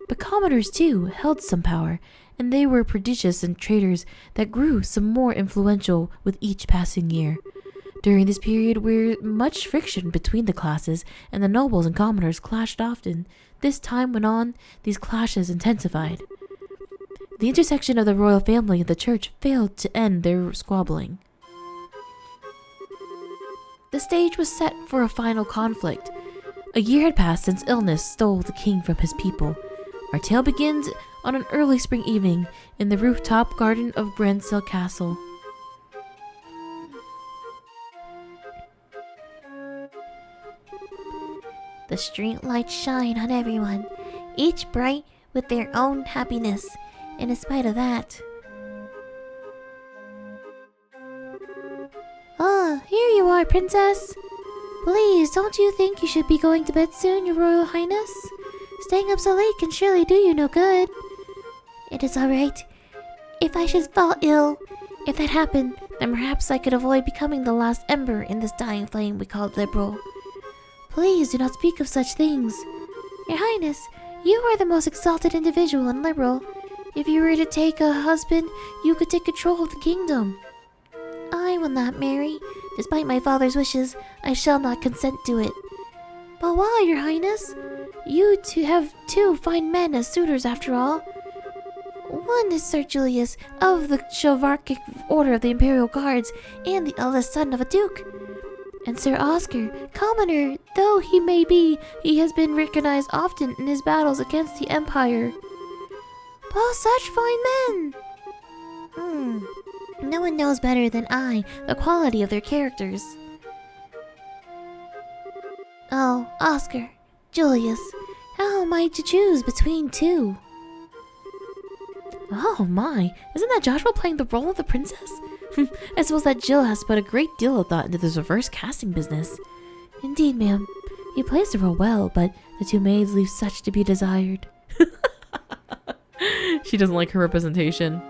But commoners, too, held some power, and they were prodigious and traders that grew some more influential with each passing year. During this period, where much friction between the classes, and the nobles and commoners clashed often. This time went on, these clashes intensified. The intersection of the royal family and the church failed to end their squabbling. The stage was set for a final conflict. A year had passed since illness stole the king from his people. Our tale begins on an early spring evening in the rooftop garden of Bransell Castle. The street lights shine on everyone, each bright with their own happiness. And in spite of that... Ah, here you are, princess. Please, don't you think you should be going to bed soon, your royal highness? Staying up so late can surely do you no good. It is all right. If I should fall ill, if that happened, then perhaps I could avoid becoming the last ember in this dying flame we call Liberal. Please do not speak of such things. Your highness, you are the most exalted individual in Liberal. If you were to take a husband, you could take control of the kingdom. I will not marry. Despite my father's wishes, I shall not consent to it. But why, your highness? You two have 2 fine men as suitors after all. One is Sir Julius of the Chivalric Order of the Imperial Guards and the eldest son of a duke. And Sir Oscar, commoner though he may be, he has been recognized often in his battles against the Empire. Both such fine men! No one knows better than I the quality of their characters. Oh, Oscar, Julius, how am I to choose between 2? Oh my, isn't that Joshua playing the role of the princess? I suppose that Jill has put a great deal of thought into this reverse casting business. Indeed, ma'am, he plays the role well, but the 2 maids leave such to be desired. She doesn't like her representation.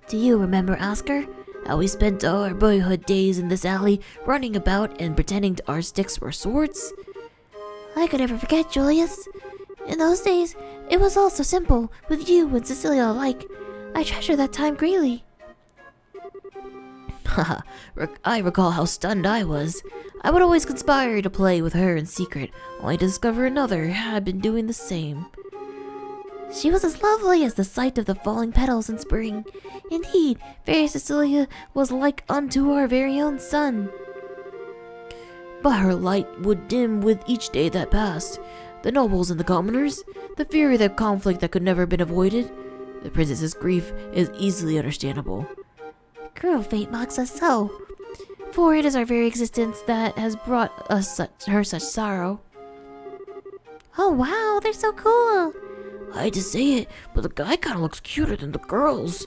Do you remember, Oscar, how we spent all our boyhood days in this alley, running about and pretending our sticks were swords? I could never forget, Julius. In those days, it was all so simple, with you and Cecilia alike. I treasure that time greatly. Haha, I recall how stunned I was. I would always conspire to play with her in secret, only to discover another had been doing the same. She was as lovely as the sight of the falling petals in spring. Indeed, fair Cecilia was like unto our very own sun. But her light would dim with each day that passed. The nobles and the commoners, the fury of the conflict that could never have been avoided. The princess's grief is easily understandable. Cruel fate mocks us so. For it is our very existence that has brought us her such sorrow. Oh wow, they're so cool. I hate to say it, but the guy kinda looks cuter than the girls.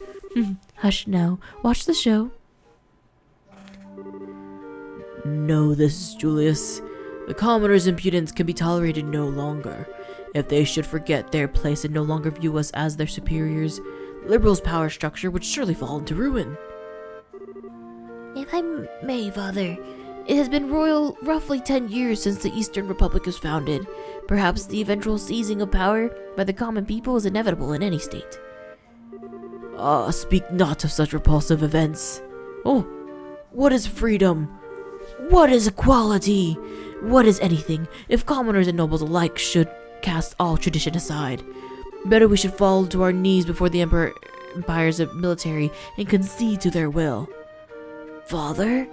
Hush now. Watch the show. Know this, Julius. The commoner's impudence can be tolerated no longer. If they should forget their place and no longer view us as their superiors, Liberal's power structure would surely fall into ruin. If I may, Father, it has been royal roughly 10 years since the Eastern Republic was founded. Perhaps the eventual seizing of power by the common people is inevitable in any state. Ah, speak not of such repulsive events. Oh, what is freedom? What is equality? What is anything if commoners and nobles alike should cast all tradition aside? Better we should fall to our knees before the empire's military and concede to their will. Father?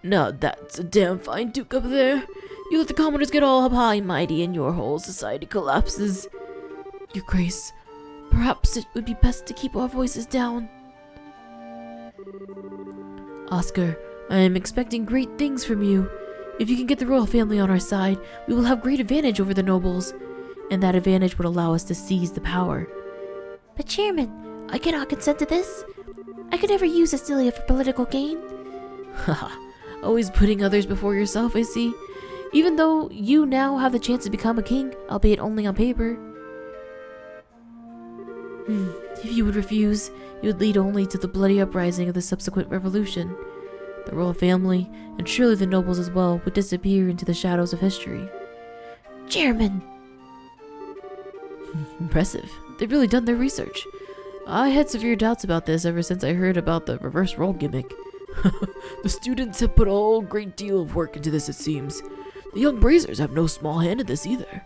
Now that's a damn fine duke up there. You let the commoners get all up high and mighty and your whole society collapses. Your Grace, perhaps it would be best to keep our voices down. Oscar, I am expecting great things from you. If you can get the royal family on our side, we will have great advantage over the nobles, and that advantage would allow us to seize the power. But Chairman, I cannot consent to this. I could never use Cecilia for political gain. Haha, always putting others before yourself, I see. Even though you now have the chance to become a king, albeit only on paper. If you would refuse, it would lead only to the bloody uprising of the subsequent revolution. The royal family, and surely the nobles as well, would disappear into the shadows of history. Chairman! Impressive. They've really done their research. I had severe doubts about this ever since I heard about the reverse role gimmick. The students have put a great deal of work into this, it seems. The young Brazers have no small hand in this either.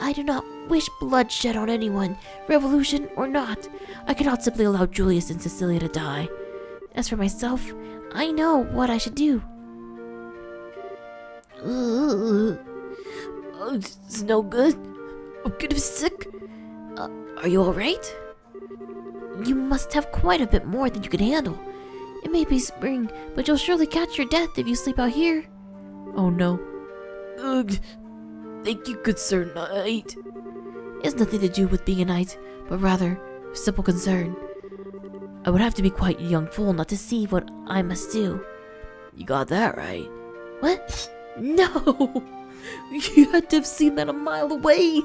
I do not wish bloodshed on anyone, revolution or not. I cannot simply allow Julius and Cecilia to die. As for myself, I know what I should do. It's no good. I'm getting sick. Are you alright? You must have quite a bit more than you can handle. It may be spring, but you'll surely catch your death if you sleep out here. Oh no. Ugh. Thank you, good sir knight. It has nothing to do with being a knight, but rather a simple concern. I would have to be quite a young fool not to see what I must do. You got that right. What? No! You had to have seen that a mile away!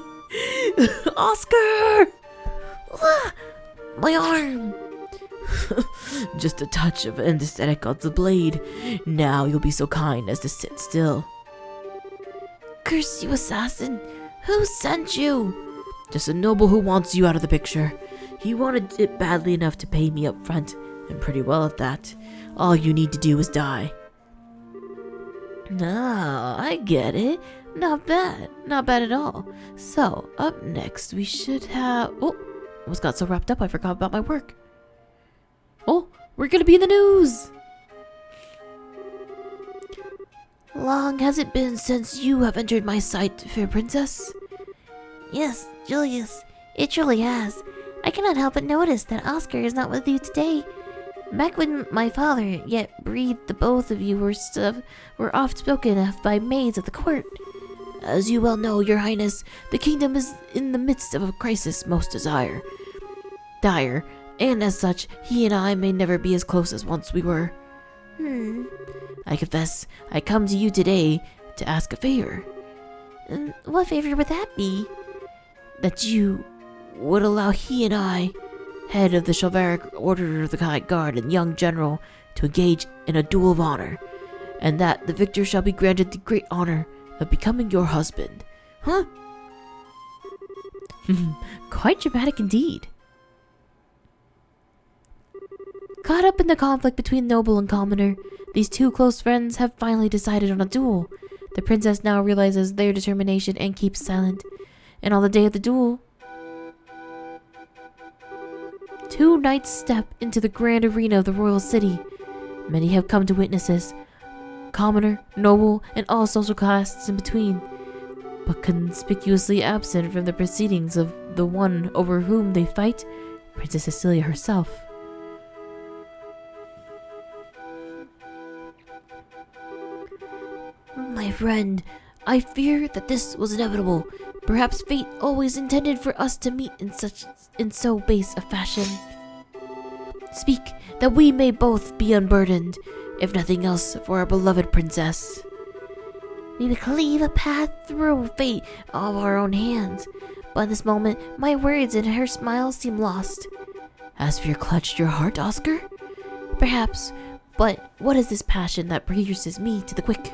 Oscar! Ah, my arm! Just a touch of anesthetic on the blade. Now you'll be so kind as to sit still. Curse you, assassin! Who sent you? Just a noble who wants you out of the picture. He wanted it badly enough to pay me up front, and pretty well at that. All you need to do is die. No, I get it. Not bad. Not bad at all. So, up next we should have... Oh, I almost got so wrapped up I forgot about my work. Oh, we're gonna be in the news! Long has it been since you have entered my sight, fair princess? Yes, Julius, it truly has. I cannot help but notice that Oscar is not with you today. Back when my father yet breathed, the both of you were oft spoken of by maids of the court. As you well know, your highness, the kingdom is in the midst of a crisis most dire, and as such, he and I may never be as close as once we were. I confess, I come to you today to ask a favor. What favor would that be? That you would allow he and I, head of the chivalric order of the High Guard and young general, to engage in a duel of honor, and that the victor shall be granted the great honor of becoming your husband. Huh? Quite dramatic indeed. Caught up in the conflict between noble and commoner, these two close friends have finally decided on a duel. The princess now realizes their determination and keeps silent. And on the day of the duel, two knights step into the grand arena of the royal city. Many have come to witness this, commoner, noble, and all social castes in between. But conspicuously absent from the proceedings of the one over whom they fight, Princess Cecilia herself. My friend, I fear that this was inevitable. Perhaps fate always intended for us to meet in so base a fashion. Speak, that we may both be unburdened, if nothing else, for our beloved princess. We would cleave a path through fate of our own hands, but in this moment, my words and her smile seem lost. Has fear clutched your heart, Oscar? Perhaps, but what is this passion that pierces me to the quick?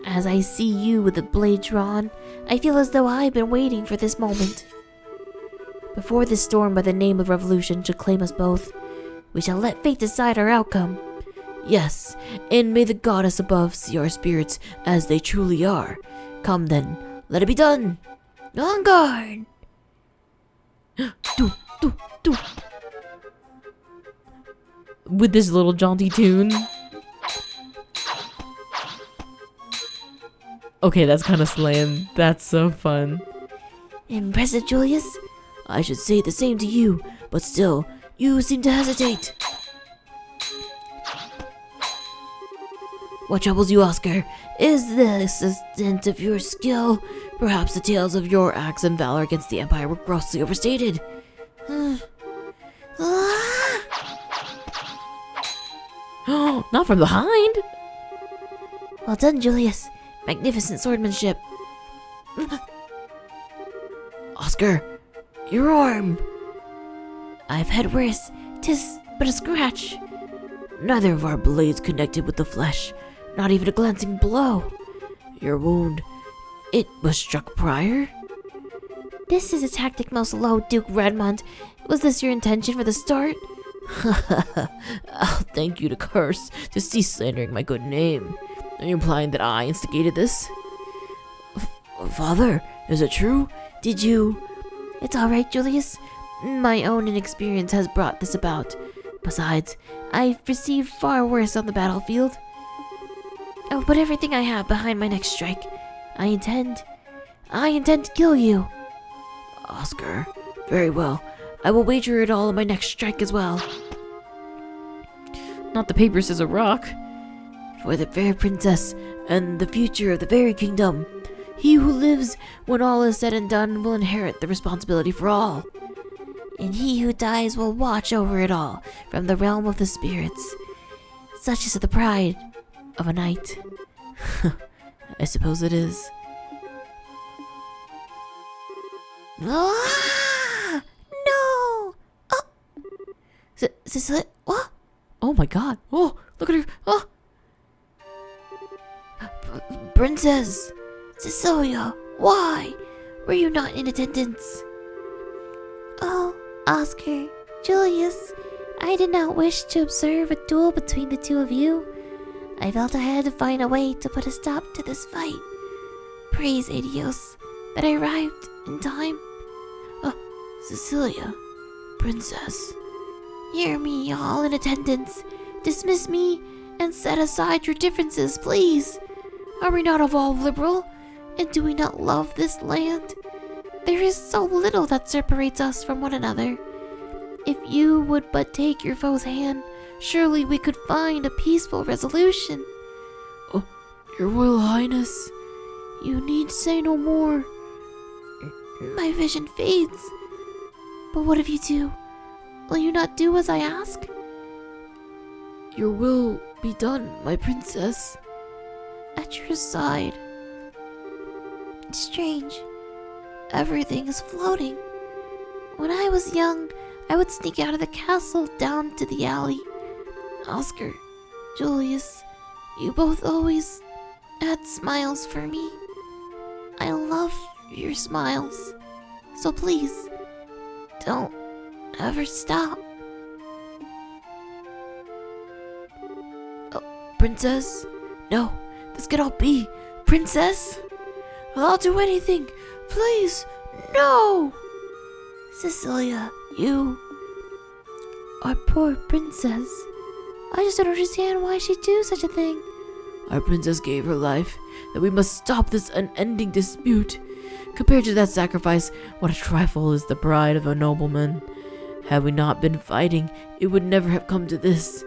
As I see you with the blade drawn, I feel as though I've been waiting for this moment. Before this storm by the name of revolution should claim us both, we shall let fate decide our outcome. Yes, and may the goddess above see our spirits as they truly are. Come then, let it be done. On guard. With this little jaunty tune. Okay, that's kind of slaying. That's so fun. Impressive, Julius. I should say the same to you, but still, you seem to hesitate. What troubles you, Oscar? Is this a stint of your skill? Perhaps the tales of your acts and valor against the Empire were grossly overstated. Not from behind. Well done, Julius. Magnificent swordsmanship. Oscar, your arm. I've had worse. 'Tis but a scratch. Neither of our blades connected with the flesh. Not even a glancing blow. Your wound, it was struck prior? This is a tactic most low, Duke Redmond. Was this your intention for the start? I'll thank you to curse, to cease slandering my good name. Are you implying that I instigated this? Father, is it true? Did you... It's alright, Julius. My own inexperience has brought this about. Besides, I've received far worse on the battlefield. I'll put everything I have behind my next strike. I intend to kill you. Oscar, very well. I will wager it all on my next strike as well. Not the paper, scissors, rock. For the fair princess and the future of the fairy kingdom. He who lives when all is said and done will inherit the responsibility for all. And he who dies will watch over it all from the realm of the spirits. Such is the pride of a knight. I suppose it is. Ah! No! Oh! What? Oh my god. Oh, look at her. Oh! Princess! Cecilia, why? Were you not in attendance? Oh, Oscar, Julius, I did not wish to observe a duel between the two of you. I felt I had to find a way to put a stop to this fight. Praise Aidios that I arrived in time. Oh, Cecilia, Princess. Hear me, all in attendance. Dismiss me and set aside your differences, please. Are we not all liberal? And do we not love this land? There is so little that separates us from one another. If you would but take your foe's hand, surely we could find a peaceful resolution. Oh, Your Royal Highness. You need say no more. My vision fades. But what if you do? Will you not do as I ask? Your will be done, my princess. At your side. It's strange. Everything is floating. When I was young, I would sneak out of the castle down to the alley. Oscar, Julius, you both always had smiles for me. I love your smiles. So please, don't ever stop. Oh, Princess? No, this cannot be. Princess? I'll do anything. Please, no! Cecilia, you... Our poor princess. I just don't understand why she'd do such a thing. Our princess gave her life, that we must stop this unending dispute. Compared to that sacrifice, what a trifle is the bride of a nobleman. Had we not been fighting, it would never have come to this.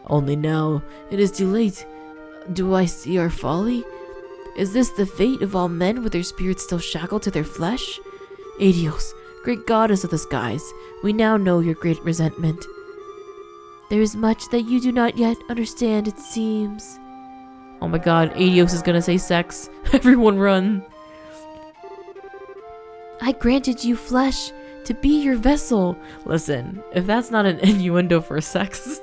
Only now, it is too late. Do I see our folly? Is this the fate of all men with their spirits still shackled to their flesh? Aidios, great goddess of the skies, we now know your great resentment. There is much that you do not yet understand, it seems. Oh my god, Aidios is gonna say sex. Everyone run. I granted you flesh to be your vessel. Listen, if that's not an innuendo for sex.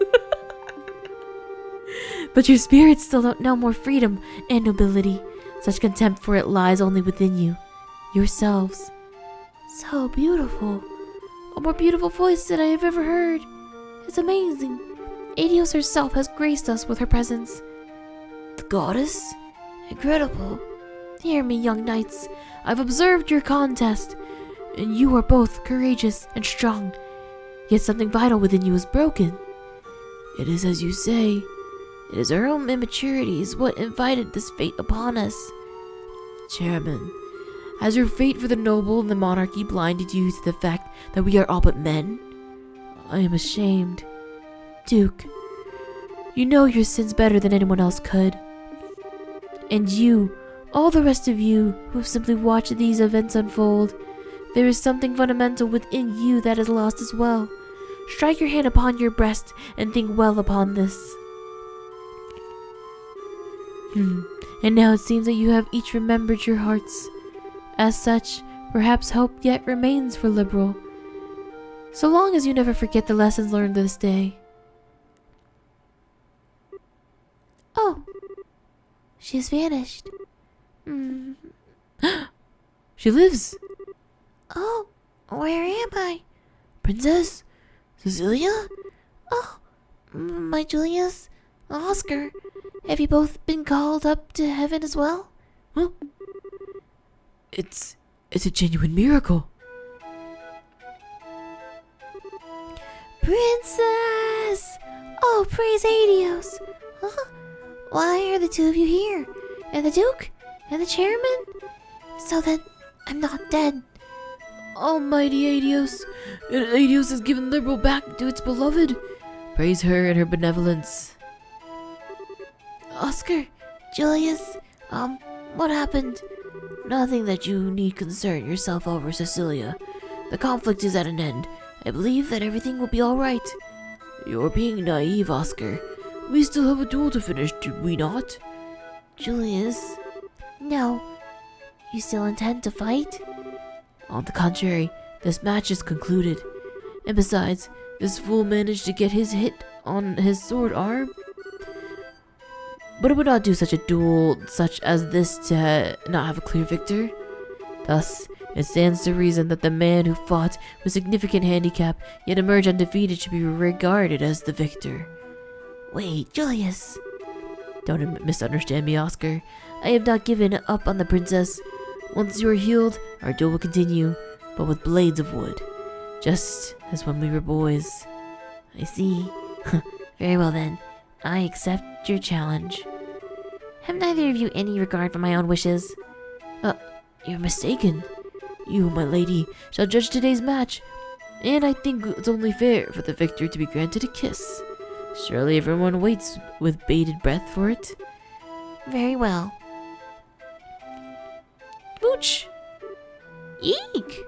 But your spirits still don't know more freedom and nobility. Such contempt for it lies only within you, yourselves. So beautiful. A more beautiful voice than I have ever heard. It's amazing. Aidios herself has graced us with her presence. The goddess? Incredible. Hear me, young knights. I've observed your contest, and you are both courageous and strong. Yet something vital within you is broken. It is as you say. It is our own immaturities what invited this fate upon us. Chairman, has your fate for the noble and the monarchy blinded you to the fact that we are all but men? I am ashamed. Duke, you know your sins better than anyone else could. And you, all the rest of you who have simply watched these events unfold, there is something fundamental within you that is lost as well. Strike your hand upon your breast and think well upon this. And now it seems that you have each remembered your hearts. As such, perhaps hope yet remains for Liberal. So long as you never forget the lessons learned this day. Oh, she has vanished. She lives. Oh, where am I? Princess? Cecilia? Oh, my Julius, Oscar, have you both been called up to heaven as well? Huh? It's a genuine miracle. Princess! Oh, praise Aidios! Huh? Why are the two of you here? And the Duke? And the Chairman? So then, I'm not dead. Almighty Aidios! Aidios has given Liberal back to its beloved. Praise her and her benevolence. Oscar, Julius, what happened? Nothing that you need concern yourself over, Cecilia. The conflict is at an end. I believe that everything will be alright. You're being naive, Oscar. We still have a duel to finish, do we not? Julius? No. You still intend to fight? On the contrary, this match is concluded. And besides, this fool managed to get his hit on his sword arm. But it would not do such a duel such as this to not have a clear victor. Thus, it stands to reason that the man who fought with significant handicap yet emerged undefeated should be regarded as the victor. Wait, Julius. Don't misunderstand me, Oscar. I have not given up on the princess. Once you are healed, our duel will continue, but with blades of wood. Just as when we were boys. I see. Very well then. I accept your challenge. Have neither of you any regard for my own wishes? You're mistaken. You, my lady, shall judge today's match, and I think it's only fair for the victor to be granted a kiss. Surely everyone waits with bated breath for it. Very well. Mooch! Eek!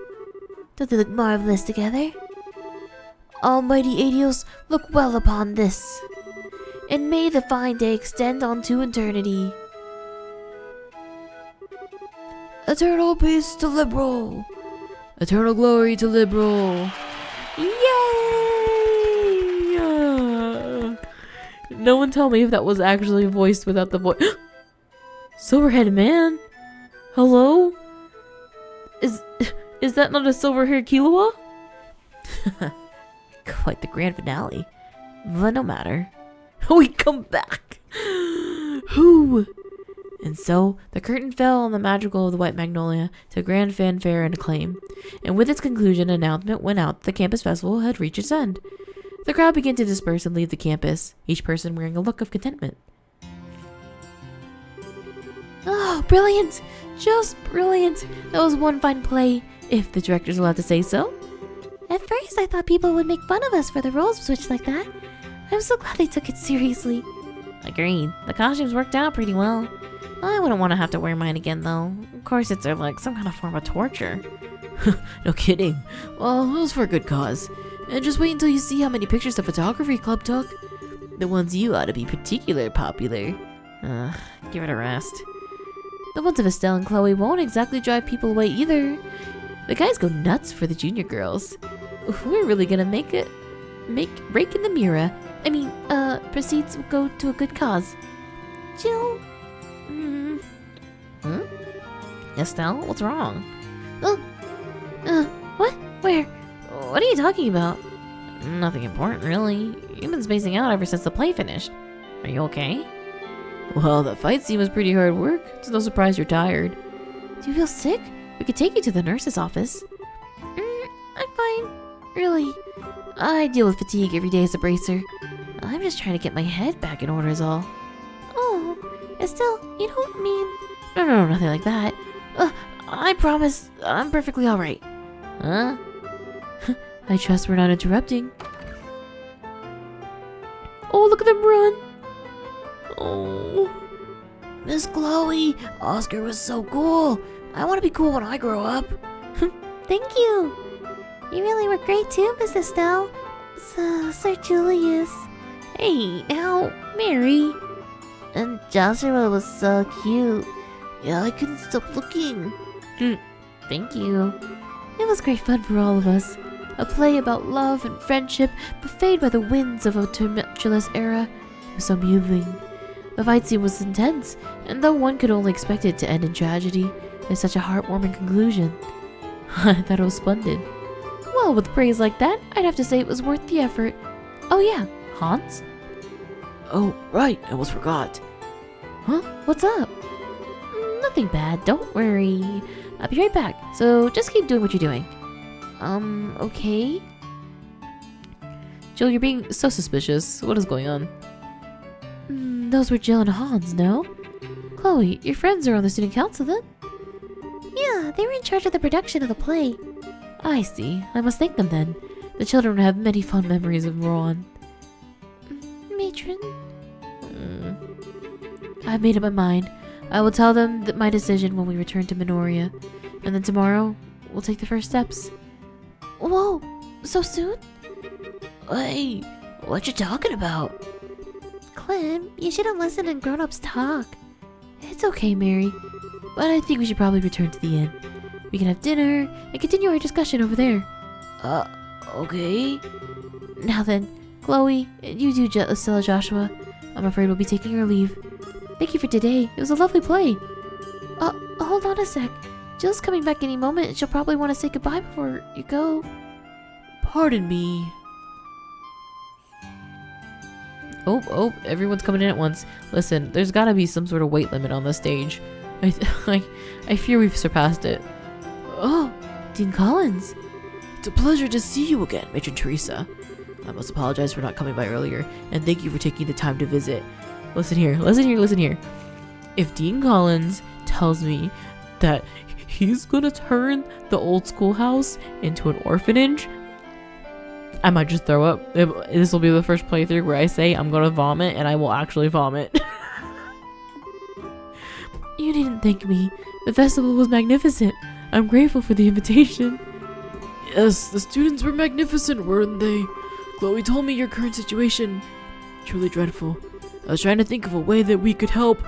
Don't they look marvelous together? Almighty Aidios, look well upon this, and may the fine day extend onto eternity. Eternal peace to Liberal! Eternal glory to Liberal! Yay! No one tell me if that was actually voiced without the voice. Silverhead man? Hello? Is that not a silver-haired Killua? Quite the grand finale. But no matter. We come back. Who? And so, the curtain fell on the Madrigal of the White Magnolia to grand fanfare and acclaim. And with its conclusion, an announcement went out that the campus festival had reached its end. The crowd began to disperse and leave the campus, each person wearing a look of contentment. Oh, brilliant! Just brilliant! That was one fine play, if the director's allowed to say so. At first, I thought people would make fun of us for the roles switch like that. I'm so glad they took it seriously. Agreed. The costumes worked out pretty well. I wouldn't want to have to wear mine again, though. Corsets are like some kind of form of torture. No kidding. Well, it was for a good cause. And just wait until you see how many pictures the photography club took. The ones you ought to be particularly popular. Give it a rest. The ones of Estelle and Chloe won't exactly drive people away either. The guys go nuts for the junior girls. We're really gonna make rake in the mirror. Proceeds will go to a good cause. Jill? Estelle, what's wrong? What? Where? What are you talking about? Nothing important, really. You've been spacing out ever since the play finished. Are you okay? Well, that fight scene was pretty hard work. It's no surprise you're tired. Do you feel sick? We could take you to the nurse's office. I'm fine. Really. I deal with fatigue every day as a bracer. I'm just trying to get my head back in order is all. Oh, Estelle, you don't mean... No, nothing like that. I promise I'm perfectly alright. Huh? I trust we're not interrupting. Oh, look at them run! Oh. Miss Chloe, Oscar was so cool. I want to be cool when I grow up. Thank you. You really were great too, Miss Estelle. So, Sir Julius. Hey, now, Mary. And Joshua was so cute. Yeah, I couldn't stop looking. Thank you. It was great fun for all of us. A play about love and friendship, buffeted by the winds of a tumultuous era. It was so moving. The fight scene was intense, and though one could only expect it to end in tragedy, there's such a heartwarming conclusion. I thought it was splendid. Well, with praise like that, I'd have to say it was worth the effort. Oh yeah, Hans? Oh, right, I almost forgot. Huh? What's up? Nothing bad, don't worry. I'll be right back, so just keep doing what you're doing. Okay? Jill, you're being so suspicious. What is going on? Those were Jill and Hans, no? Chloe, your friends are on the student council then? Yeah, they were in charge of the production of the play. I see. I must thank them then. The children have many fond memories of Ron. Matron? I've made up my mind. I will tell them that my decision when we return to Magnolia. And then tomorrow, we'll take the first steps. Whoa, so soon? Hey, what you talking about? Clem, you shouldn't listen and grown-ups talk. It's okay, Mary. But I think we should probably return to the inn. We can have dinner and continue our discussion over there. Okay. Now then, Chloe, you do Stella Joshua. I'm afraid we'll be taking our leave. Thank you for today. It was a lovely play. Hold on a sec. Jill's coming back any moment and she'll probably want to say goodbye before you go. Pardon me. Oh, everyone's coming in at once. Listen, there's gotta be some sort of weight limit on this stage. I fear we've surpassed it. Oh, Dean Collins. It's a pleasure to see you again, Matron Teresa. I must apologize for not coming by earlier, and thank you for taking the time to visit. Listen here. If Dean Collins tells me that he's gonna turn the old schoolhouse into an orphanage, I might just throw up. This will be the first playthrough where I say I'm gonna vomit, and I will actually vomit. You needn't thank me. The festival was magnificent. I'm grateful for the invitation. Yes, the students were magnificent, weren't they? Chloe told me your current situation. Truly dreadful. I was trying to think of a way that we could help.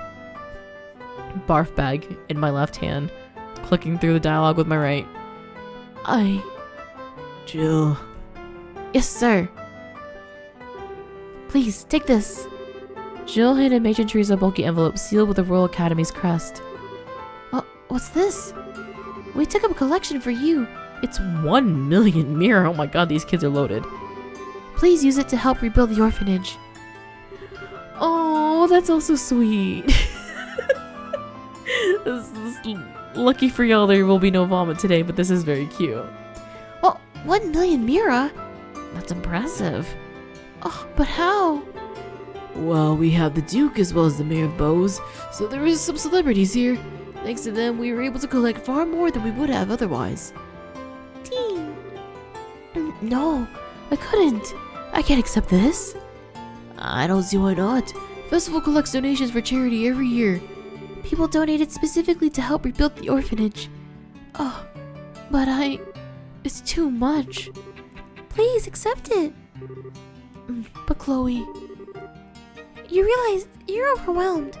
Barf bag in my left hand, clicking through the dialogue with my right. Jill. Yes, sir. Please, take this. Jill handed Matron Teresa a bulky envelope sealed with the Royal Academy's crest. What's this? We took up a collection for you. It's 1 million mirror. Oh my god, these kids are loaded. Please use it to help rebuild the orphanage. Oh, that's also sweet. Lucky for y'all, there will be no vomit today, but this is very cute. Oh, 1 million mirror? That's impressive. Oh, but how? Well, we have the Duke as well as the Mayor of Bose, so there is some celebrities here. Thanks to them, we were able to collect far more than we would have otherwise. Dean. No, I couldn't. I can't accept this. I don't see why not. Festival collects donations for charity every year. People donated specifically to help rebuild the orphanage. Oh, but it's too much. Please accept it. But Chloe... You realize you're overwhelmed,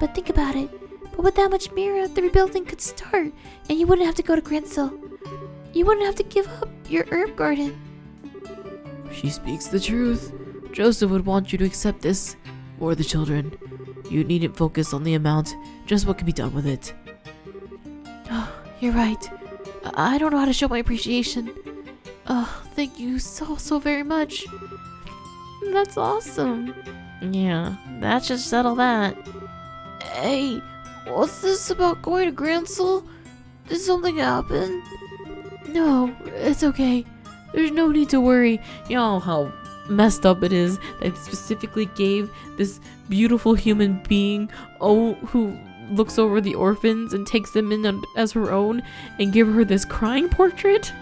but think about it. But with that much Mira, the rebuilding could start, and you wouldn't have to go to Grenzel. You wouldn't have to give up your herb garden. She speaks the truth. Joseph would want you to accept this for the children. You needn't focus on the amount, just what can be done with it. Oh, you're right. I don't know how to show my appreciation. Oh, thank you so very much. That's awesome. Yeah, that should settle that. Hey, what's this about going to Grenzel? Did something happen? No, it's okay. There's no need to worry. You know how messed up it is that specifically gave this beautiful human being who looks over the orphans and takes them in as her own and give her this crying portrait?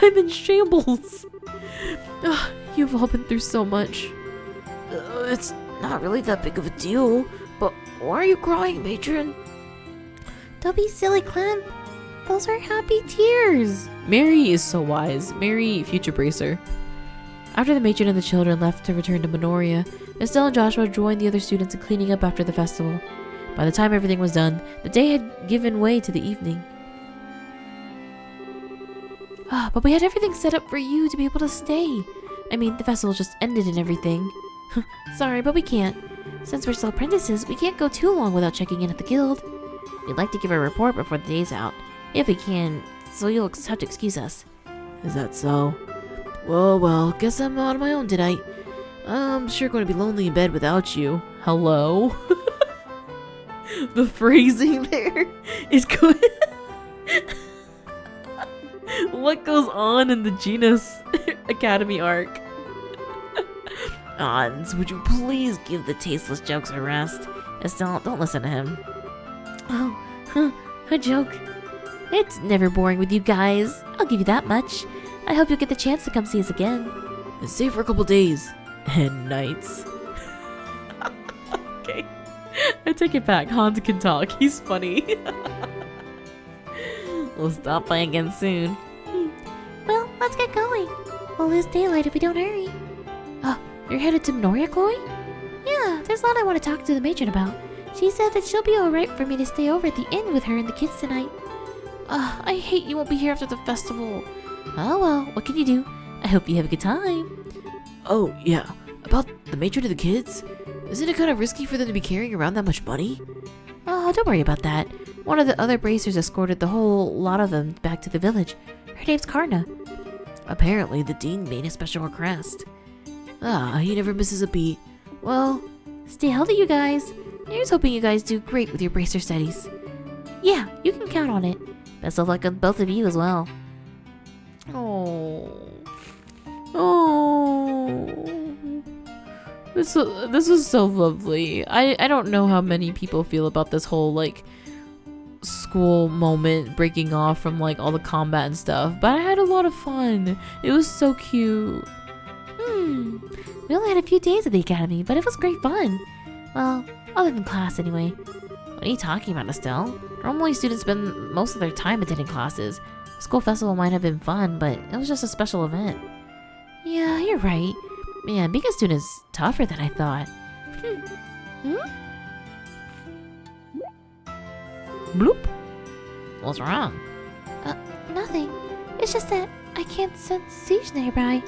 I'm in shambles. You've all been through so much. It's not really that big of a deal, but why are you crying, matron? Don't be silly, Clem. Those are happy tears. Mary is so wise. Mary, future bracer. After the matron and the children left to return to Magnolia, Estelle and Joshua joined the other students in cleaning up after the festival. By the time everything was done, the day had given way to the evening. But we had everything set up for you to be able to stay. I mean, the festival just ended and everything. Sorry, but we can't. Since we're still apprentices, we can't go too long without checking in at the guild. We'd like to give a report before the day's out, if we can, so you'll have to excuse us. Is that so? Well, guess I'm on my own tonight. I'm sure going to be lonely in bed without you. Hello? The phrasing there is good. What goes on in the Genus Academy arc? Ons, would you please give the tasteless jokes a rest? Estelle, don't listen to him. Oh, a joke. It's never boring with you guys. I'll give you that much. I hope you'll get the chance to come see us again. And stay for a couple days. And nights. Okay. I take it back. Hans can talk. He's funny. We'll stop by again soon. Well, let's get going. We'll lose daylight if we don't hurry. You're headed to Magnolia, Chloe? Yeah, there's a lot I want to talk to the matron about. She said that she'll be alright for me to stay over at the inn with her and the kids tonight. I hate you won't be here after the festival. Oh well, what can you do? I hope you have a good time. Oh, yeah. About the matron of the kids? Isn't it kind of risky for them to be carrying around that much money? Oh, don't worry about that. One of the other bracers escorted the whole lot of them back to the village. Her name's Karna. Apparently, the dean made a special request. He never misses a beat. Well, stay healthy, you guys. Here's hoping you guys do great with your bracer studies. Yeah, you can count on it. Best of luck on both of you as well. Oh. This was so lovely. I don't know how many people feel about this whole like school moment breaking off from like all the combat and stuff, but I had a lot of fun. It was so cute. We only had a few days at the academy, but it was great fun. Well, other than class anyway. What are you talking about, Estelle? Normally students spend most of their time attending classes. The school festival might have been fun, but it was just a special event. Yeah, you're right. Man, being a student is tougher than I thought. Bloop. What's wrong? Nothing. It's just that I can't sense Siege nearby.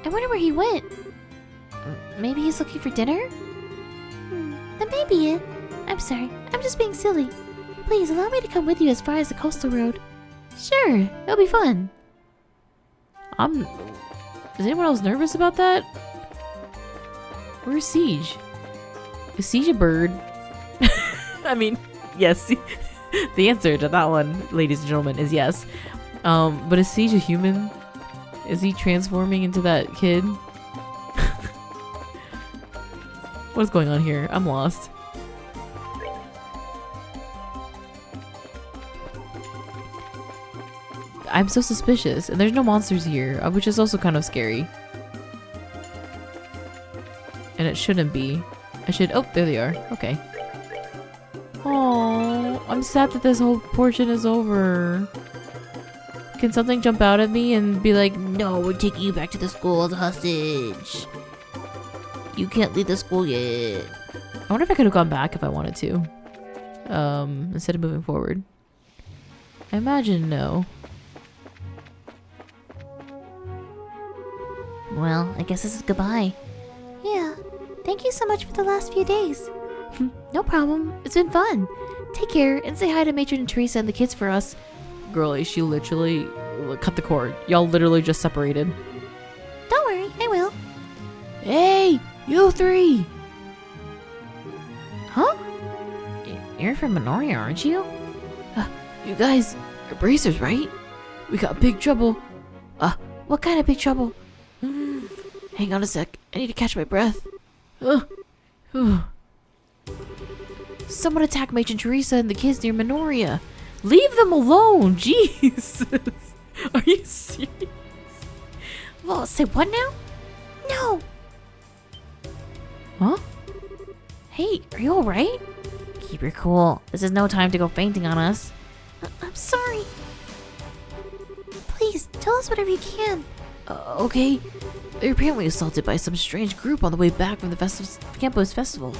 I wonder where he went. Maybe he's looking for dinner? That may be it. I'm sorry. I'm just being silly. Please allow me to come with you as far as the coastal road. Sure, it'll be fun. Is anyone else nervous about that? Where's Siege? Is Siege a bird? I mean, yes. The answer to that one, ladies and gentlemen, is yes. But is Siege a human? Is he transforming into that kid? What's going on here? I'm lost. I'm so suspicious, and there's no monsters here, which is also kind of scary. And it shouldn't be. Oh, there they are. Okay. Oh, I'm sad that this whole portion is over. Can something jump out at me and be like, No, we're taking you back to the school as a hostage. You can't leave the school yet. I wonder if I could have gone back if I wanted to. Instead of moving forward. I imagine no. Well, I guess this is goodbye. Yeah. Thank you so much for the last few days. No problem. It's been fun. Take care and say hi to Matron Teresa and the kids for us. Girlie, she literally cut the cord. Y'all literally just separated. Don't worry, I will. Hey, you three! Huh? You're from Magnolia, aren't you? You guys are bracers, right? We got big trouble. What kind of big trouble? Hang on a sec. I need to catch my breath. Someone attacked Matron Teresa and the kids near Magnolia. Leave them alone! Jesus! Are you serious? Well, say what now? No! Huh? Hey, are you alright? Keep your cool. This is no time to go fainting on us. I'm sorry. Please, tell us whatever you can. Okay. They were apparently assaulted by some strange group on the way back from the campus festival.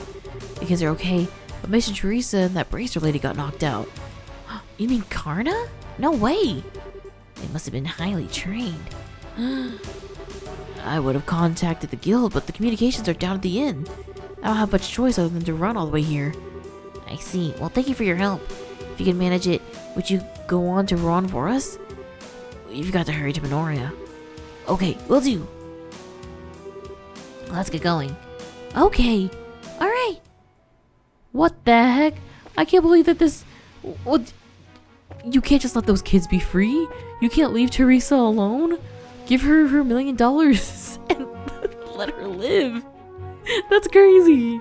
The kids are okay, but Mason Teresa and that bracer lady got knocked out. You mean Karna? No way. They must have been highly trained. I would have contacted the guild, but the communications are down at the inn. I don't have much choice other than to run all the way here. I see. Well, thank you for your help. If you can manage it, would you go on to run for us? You've got to hurry to Magnolia. Okay, will do. Let's get going. Okay. Alright. What the heck? I can't believe that this... What? You can't just let those kids be free? You can't leave Teresa alone? Give her her $1 million and let her live. That's crazy.